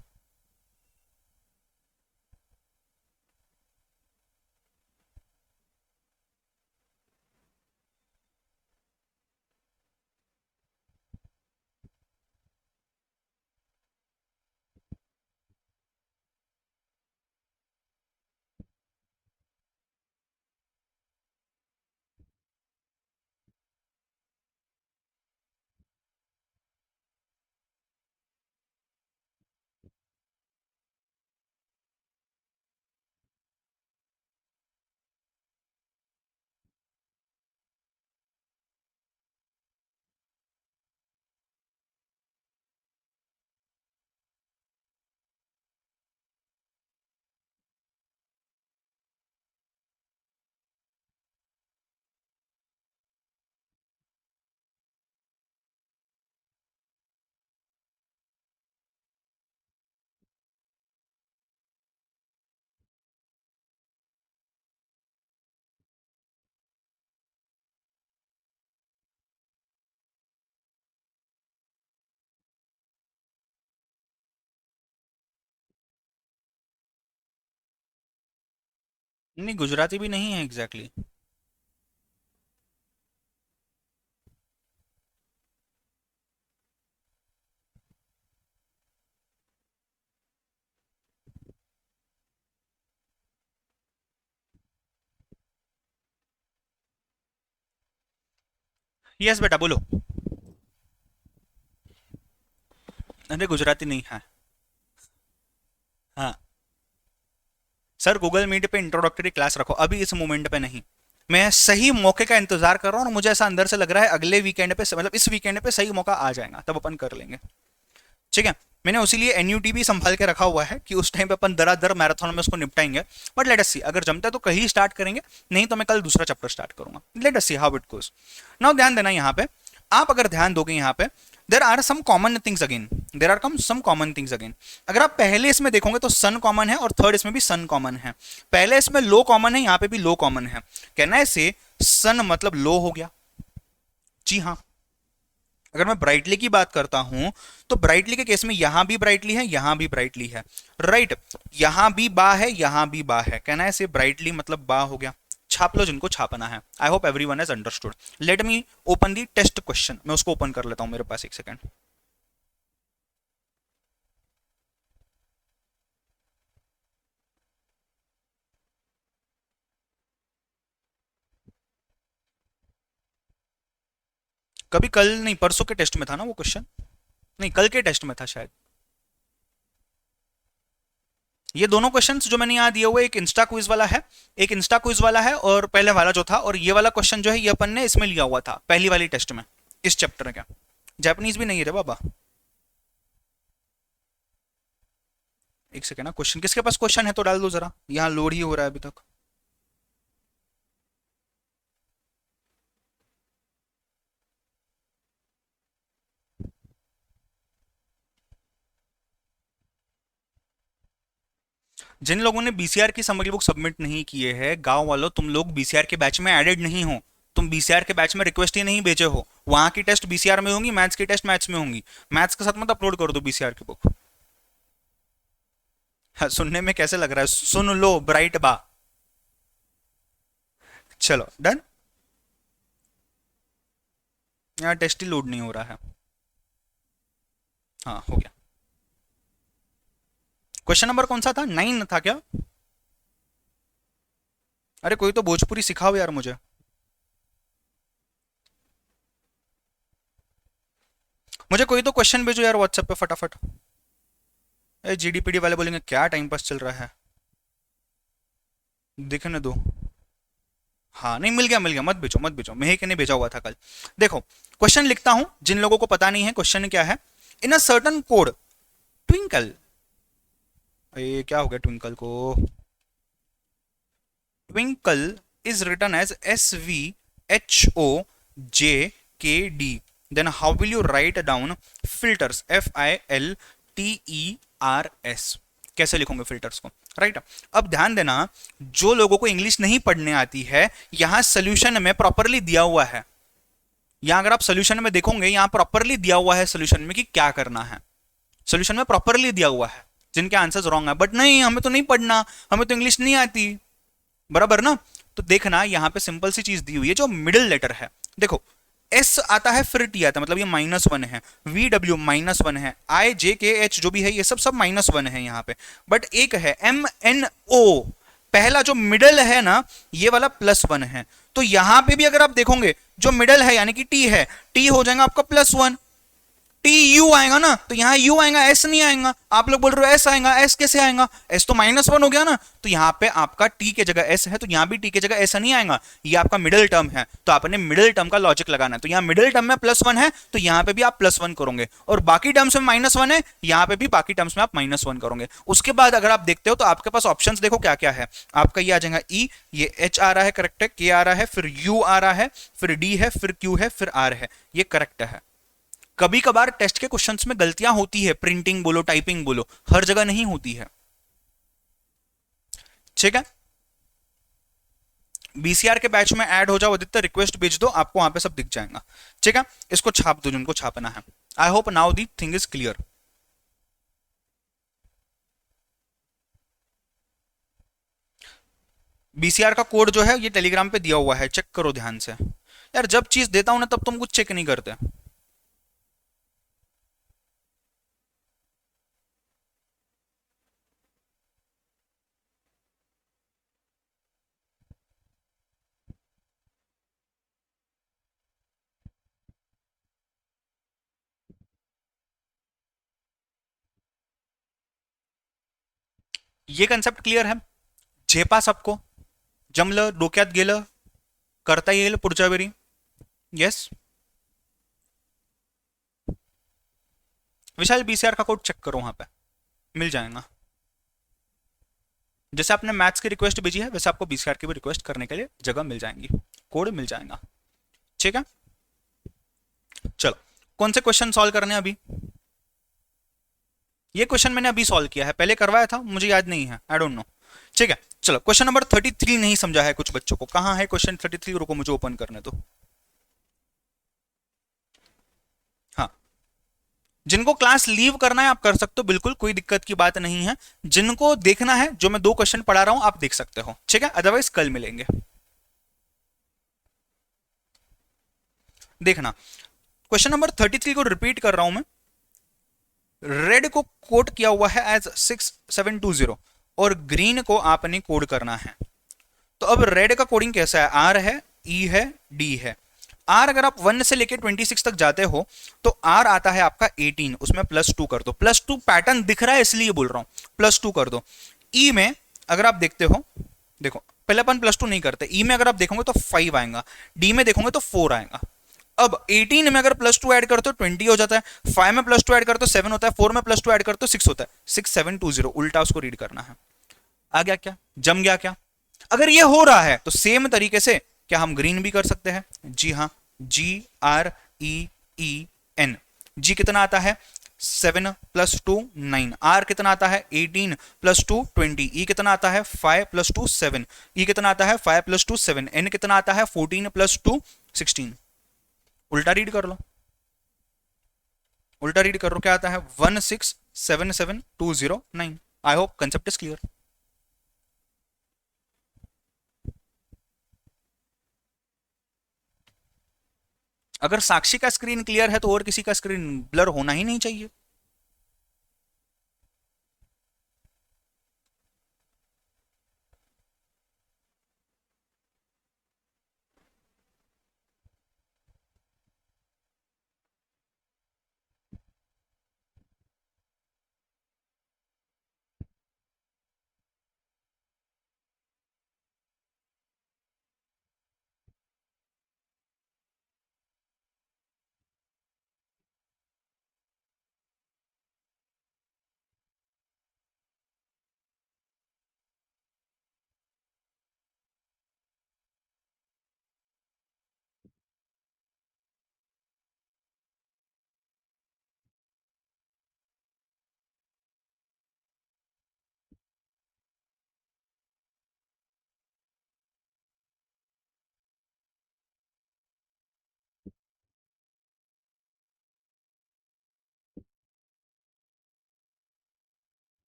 नहीं, गुजराती भी नहीं है एग्जैक्टली exactly. यस बेटा बोलो। अरे गुजराती नहीं है। हाँ सर, गूगल मीट पे इंट्रोडक्टरी क्लास रखो, अभी इस मोमेंट पे नहीं। मैं सही मौके का इंतजार कर रहा हूँ और मुझे ऐसा अंदर से लग रहा है अगले वीकेंड पे, मतलब इस वीकेंड पे सही मौका आ जाएगा, तब अपन कर लेंगे। ठीक है। मैंने उसीलिए एनयूटी भी संभाल के रखा हुआ है कि उस टाइम पे अपन दरादर मैराथन में उसको निपटाएंगे। बट लेट अस सी, अगर जमता है तो कहीं स्टार्ट करेंगे, नहीं तो मैं कल दूसरा चैप्टर स्टार्ट करूंगा। Let us see how it goes. Now ध्यान देना यहाँ पे, आप अगर ध्यान दोगे यहाँ पे, there are some common things again, there are come some common things again. अगर आप पहले इसमें देखोगे तो सन कॉमन है और थर्ड इसमें भी सन कॉमन है। पहले इसमें लो कॉमन है, यहाँ पे भी लो कॉमन है। कहना है से सन मतलब लो हो गया। जी हाँ। अगर मैं ब्राइटली की बात करता हूं तो ब्राइटली के केस में यहां भी ब्राइटली है, यहां भी ब्राइटली है, राइट। यहां भी बा है, यहां भी बा है, कहना है से ब्राइटली मतलब बा हो गया। छाप लो जिनको छापना है। I hope everyone has understood. Let me open the test question, मैं उसको ओपन कर लेता हूं, मेरे पास एक सेकंड। कभी कल नहीं, परसों के टेस्ट में था ना वो क्वेश्चन। नहीं, कल के टेस्ट में था शायद। ये दोनों क्वेश्चंस जो मैंने यहाँ दिए हुए, एक इंस्टा क्विज वाला है, एक इंस्टा क्विज वाला है, और पहले वाला जो था, और ये वाला क्वेश्चन जो है ये अपन ने इसमें लिया हुआ था पहली वाली टेस्ट में, इस चैप्टर का। जापानीज भी नहीं है रे बाबा। एक सेकेंड ना, क्वेश्चन किसके पास क्वेश्चन है तो डाल दो जरा, यहाँ लोड ही हो रहा है अभी तक। जिन लोगों ने बीसीआर की समरी बुक सबमिट नहीं किए हैं, गांव वालों, तुम लोग बीसीआर के बैच में एडेड नहीं हो। तुम बीसीआर के बैच में रिक्वेस्ट ही नहीं भेजे हो। वहां की टेस्ट बीसीआर में होंगी, मैथ्स की टेस्ट मैथ्स में होंगी। मैथ्स के साथ मत अपलोड कर दो बीसीआर की बुक। हाँ, सुनने में कैसे लग रहा है, सुन लो ब्राइट बा। चलो डन। यहाँ टेस्ट ही लोड नहीं हो रहा है। हाँ हो गया। क्वेश्चन नंबर कौन सा था, 9 था क्या? अरे कोई तो भोजपुरी सिखाओ यार मुझे। मुझे कोई तो क्वेश्चन भेजो यार व्हाट्सएप पे फटाफट। ए जीडीपीडी वाले बोलेंगे क्या टाइम पास चल रहा है, दिखने दो। हाँ नहीं, मिल गया मिल गया, मत भेजो मत भेजो, मैं ही के नहीं भेजा हुआ था कल। देखो क्वेश्चन लिखता हूं, जिन लोगों को पता नहीं है क्वेश्चन क्या है। In a certain code, twinkle, ये क्या हो गया ट्विंकल को, twinkle is written as SVHOJKD, then how will you write down filters, FILTERS, कैसे लिखोगे फिल्टर्स को, राइट। अब ध्यान देना, जो लोगों को इंग्लिश नहीं पढ़ने आती है, यहां सोल्यूशन में प्रॉपरली दिया हुआ है। यहां अगर आप सोल्यूशन में देखोगे, यहां प्रॉपरली दिया हुआ है सोल्यूशन में कि क्या करना है। सोल्यूशन में प्रॉपरली दिया हुआ है, जिनके आंसर्स रॉन्ग है। बट नहीं, हमें तो नहीं पढ़ना, हमें तो इंग्लिश नहीं आती, बराबर ना। तो देखना यहाँ पे सिंपल सी चीज दी हुई है, जो मिडिल लेटर है, देखो एस आता है फिर टी आता है, मतलब ये -1 है, VW -1 है, IJKH जो भी है ये सब सब -1 है यहाँ पे। बट एक है MNO, पहला जो मिडल है ना, ये वाला +1 है। तो यहां पे भी अगर आप देखोगे, जो मिडल है यानी कि टी है, टी हो जाएगा आपका +1। टी यू आएगा ना, तो यहाँ यू आएगा, एस नहीं आएगा। आप लोग बोल रहे हो एस आएगा, एस कैसे आएगा, एस तो -1 हो गया ना। तो यहाँ पे आपका टी के जगह एस है, तो यहाँ भी टी के जगह एस नहीं आएगा। ये आपका मिडिल टर्म है, तो आपने मिडिल टर्म का लॉजिक लगाना है। तो यहाँ मिडिल टर्म में +1 है, तो यहाँ पे भी आप +1 करोगे, और बाकी टर्म्स में -1 है, यहाँ पे भी बाकी टर्म्स में आप -1 करोगे। उसके बाद अगर आप देखते हो तो आपके पास ऑप्शंस देखो क्या क्या है। आपका ये आ जाएगा ई, ये एच आ रहा है, करेक्ट है, के आ रहा है, फिर यू आ रहा है, फिर डी है, फिर क्यू है, फिर आर है, ये करेक्ट है। कभी कभार टेस्ट के क्वेश्चंस में गलतियां होती है, प्रिंटिंग बोलो टाइपिंग बोलो, हर जगह नहीं होती है, ठीक है। बीसीआर के बैच में ऐड हो जाओ आदित्य, रिक्वेस्ट भेज दो, आपको वहां पे सब दिख जाएगा, ठीक है। इसको छाप दो जिनको छापना है। I hope now the thing is clear. BCR का कोड जो है ये टेलीग्राम पे दिया हुआ है, चेक करो ध्यान से। यार जब चीज देता हूं ना तब तुम कुछ चेक नहीं करते। ये कंसेप्ट क्लियर है? झेपा सबको? जमलं, डोक्यात गेलं, करता येईल पुढच्या वेळी? यस। विशाल बीसीआर का कोड चेक करो, वहां पे मिल जाएगा। जैसे आपने मैथ्स की रिक्वेस्ट भेजी है वैसे आपको बीसीआर की भी रिक्वेस्ट करने के लिए जगह मिल जाएंगी, कोड मिल जाएगा। ठीक है, चलो कौन से क्वेश्चन सॉल्व करने हैं अभी? ये क्वेश्चन मैंने अभी सॉल्व किया है, पहले करवाया था, मुझे याद नहीं है, आई डोंट नो। ठीक है, चलो क्वेश्चन नंबर 33 नहीं समझा है कुछ बच्चों को, कहां है क्वेश्चन 33? रुको मुझे ओपन करने दो। हाँ, जिनको क्लास लीव करना है आप कर सकते हो, बिल्कुल कोई दिक्कत की बात नहीं है। जिनको देखना है, जो मैं 2 क्वेश्चन पढ़ा रहा हूं आप देख सकते हो, ठीक है, अदरवाइज कल मिलेंगे। देखना, क्वेश्चन नंबर 33 को रिपीट कर रहा हूं मैं। रेड को कोड किया हुआ है एज 6720 और ग्रीन को आपने कोड करना है। तो अब रेड का कोडिंग कैसा है? आर है, ई है, डी है। आर अगर आप 1 से लेके 26 तक जाते हो तो आर आता है आपका 18, उसमें +2 कर दो। +2 पैटर्न दिख रहा है इसलिए बोल रहा हूं, +2 कर दो। ई में अगर आप देखते हो, देखो पहले अपन +2 नहीं करते, ई में अगर आप देखोगे तो 5 आएगा, डी में देखोगे तो 4 आएगा। अब 18 में अगर +2 ऐड करते हो 20 हो जाता है, 5 में +2 ऐड करते हो 7 होता है, 4 में +2 ऐड करते हो 6 होता है। 6720 उल्टा उसको रीड करना है। आ गया क्या? जम गया क्या? अगर ये हो रहा है तो सेम तरीके से क्या हम ग्रीन भी कर सकते हैं? जी हाँ, GREEN। जी कितना आता है? 7 + 2 9। आर कितना आता है? 18 + 2 20। ई कितना आता है? 5 + 2 7। ई कितना आता है? 5 + 2 7। एन कितना आता है? 14 + 2 16। उल्टा रीड कर लो, उल्टा रीड करो, क्या आता है? 1677209। I hope concept is clear. अगर साक्षी का स्क्रीन क्लियर है तो और किसी का स्क्रीन ब्लर होना ही नहीं चाहिए।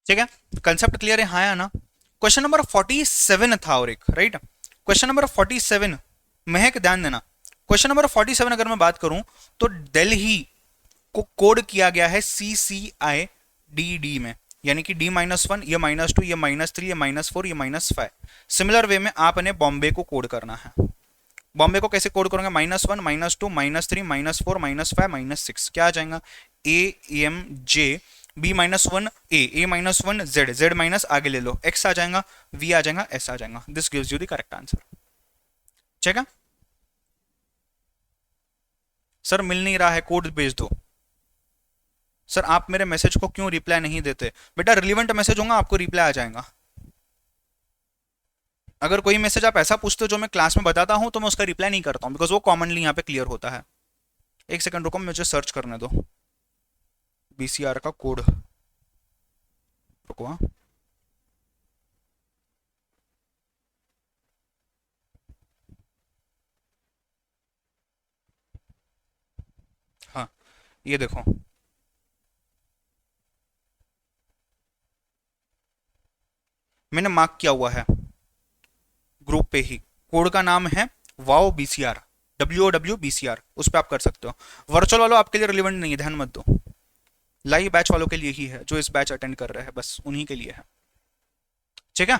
ठीक है, कंसेप्ट क्लियर है, हाँ या ना? क्वेश्चन नंबर 47 था और एक, राइट? क्वेश्चन नंबर 47, महक ध्यान देना। क्वेश्चन नंबर 47 अगर मैं बात करूं तो दिल्ली को कोड किया गया है CCI DD में, यानी कि D-1, ये -2, ये -3, ये -4, ये -5। सिमिलर वे में आपने बॉम्बे को कोड करना है। बॉम्बे को कैसे कोड करोगे? -1, -2, -3, -4, -5, -6। क्या आ जाएगा? AMJ B-1 A, A-1 Z, Z- आगे ले लो, X आ जाएगा, V आ जाएगा, S आ जाएगा। This gives you the correct answer. ठीक है सर, मिल नहीं रहा है, कोड भेज दो। सर आप मेरे मैसेज को क्यों रिप्लाई नहीं देते? बेटा रिलीवेंट मैसेज होगा आपको रिप्लाई आ जाएगा। अगर कोई मैसेज आप ऐसा पूछते हो जो मैं क्लास में बताता हूं तो मैं उसका रिप्लाई नहीं करता हूं, बिकॉज वो कॉमनली यहाँ पे क्लियर होता है। एक सेकंड रुको, मुझे सर्च करने दो बीसीआर का कोड। रुको हाँ। ये देखो, मैंने मार्क किया हुआ है ग्रुप पे ही। कोड का नाम है वाओ बीसीआर, WOW BCR, उस पर आप कर सकते हो। वर्चुअल वालों आपके लिए रिलेवेंट नहीं है, ध्यान मत दो। लाइव बैच वालों के लिए ही है, जो इस बैच अटेंड कर रहे हैं, बस उन्हीं के लिए है। ठीक है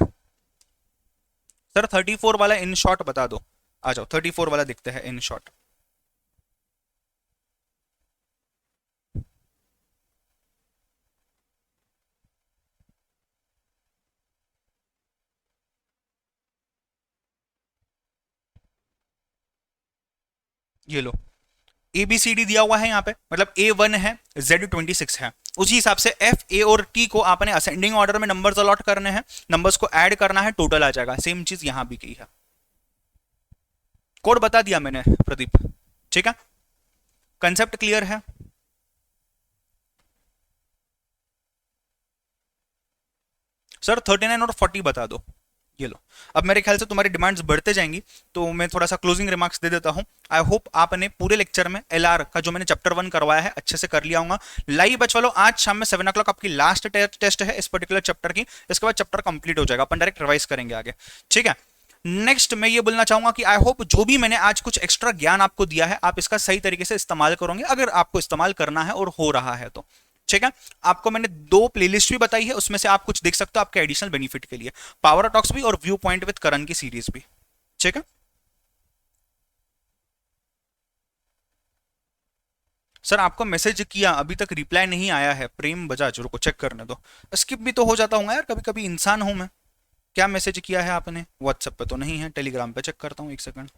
सर, 34 वाला इन शॉर्ट बता दो। आ जाओ 34 वाला दिखते हैं इन शॉर्ट। ये लो, ABCD दिया हुआ है यहाँ पे, मतलब A1 है, Z26 है। उसी हिसाब से F, A और T को आपने असेंडिंग ऑर्डर में नंबर्स अलॉट करने हैं, नंबर्स को ऐड करना है, टोटल आ जाएगा। सेम चीज यहाँ भी की है। कोड बता दिया मैंने प्रदीप, ठीक है, कंसेप्ट क्लियर है। सर 39 और 40 बता दो। ये लो, अब मेरे ख्याल से तुम्हारी डिमांड्स बढ़ते जाएंगी, तो मैं थोड़ा सा क्लोजिंग रिमार्क्स दे देता हूं। आई होप आपने पूरे लेक्चर में LR का जो मैंने चैप्टर 1 करवाया है अच्छे से कर लिया होगा। लाइव बच वालों, आज शाम में 7 o'clock आपकी लास्ट टेस्ट है इस पर्टिकुलर चैप्टर की। इसके बाद चैप्टर कंप्लीट हो जाएगा, अपन डायरेक्ट रिवाइज करेंगे आगे, ठीक है। नेक्स्ट मैं ये बोलना चाहूंगा कि आई होप जो भी मैंने आज कुछ एक्स्ट्रा ज्ञान आपको दिया है, आप इसका सही तरीके से इस्तेमाल करोगे, अगर आपको इस्तेमाल करना है और हो रहा है तो। ठीक है, आपको मैंने 2 प्लेलिस्ट भी बताई है, उसमें से आप कुछ देख सकते हो आपके एडिशनल बेनिफिट के लिए, पावर टॉक्स भी और व्यू पॉइंट विद करण की सीरीज भी। ठीक है सर, आपको मैसेज किया, अभी तक रिप्लाई नहीं आया है। प्रेम बजाज, रुको चेक करने दो। स्किप भी तो हो जाता हूँ यार, कभी कभी इंसान हूं मैं। क्या मैसेज किया है आपने? व्हाट्सएप पे तो नहीं है, टेलीग्राम पे चेक करता हूँ, एक सेकंड।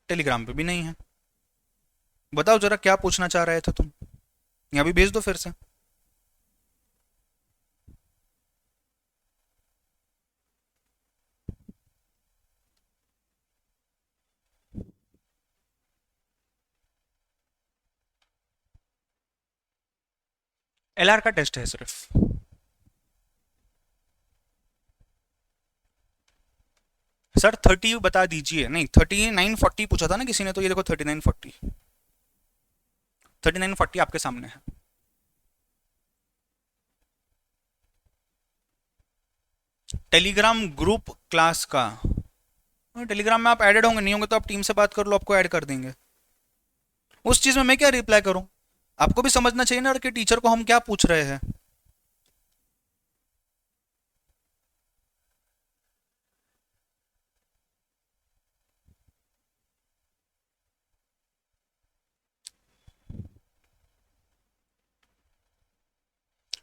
टेलीग्राम पे भी नहीं है। बताओ जरा क्या पूछना चाह रहे थे तुम, यहाँ भी भेज दो फिर से। LR का टेस्ट है सिर्फ। सर 30 बता दीजिए। नहीं, 3940 पूछा था ना किसी ने, तो ये देखो 3940, 3940 आपके सामने है। टेलीग्राम ग्रुप क्लास का, टेलीग्राम में आप एडेड होंगे, नहीं होंगे तो आप टीम से बात कर लो, आपको ऐड कर देंगे। उस चीज में मैं क्या रिप्लाई करूं? आपको भी समझना चाहिए ना कि टीचर को हम क्या पूछ रहे हैं।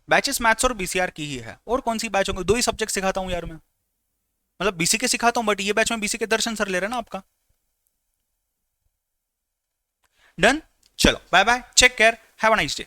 बैचेस मैथ्स और BCR की ही है, और कौन सी बैच होंगे? 2 ही सब्जेक्ट सिखाता हूँ यार मैं, मतलब BCK सिखाता हूँ, बट ये बैच में BCK दर्शन सर ले रहे हैं ना आपका। डन, चलो bye bye, take care, have a nice day.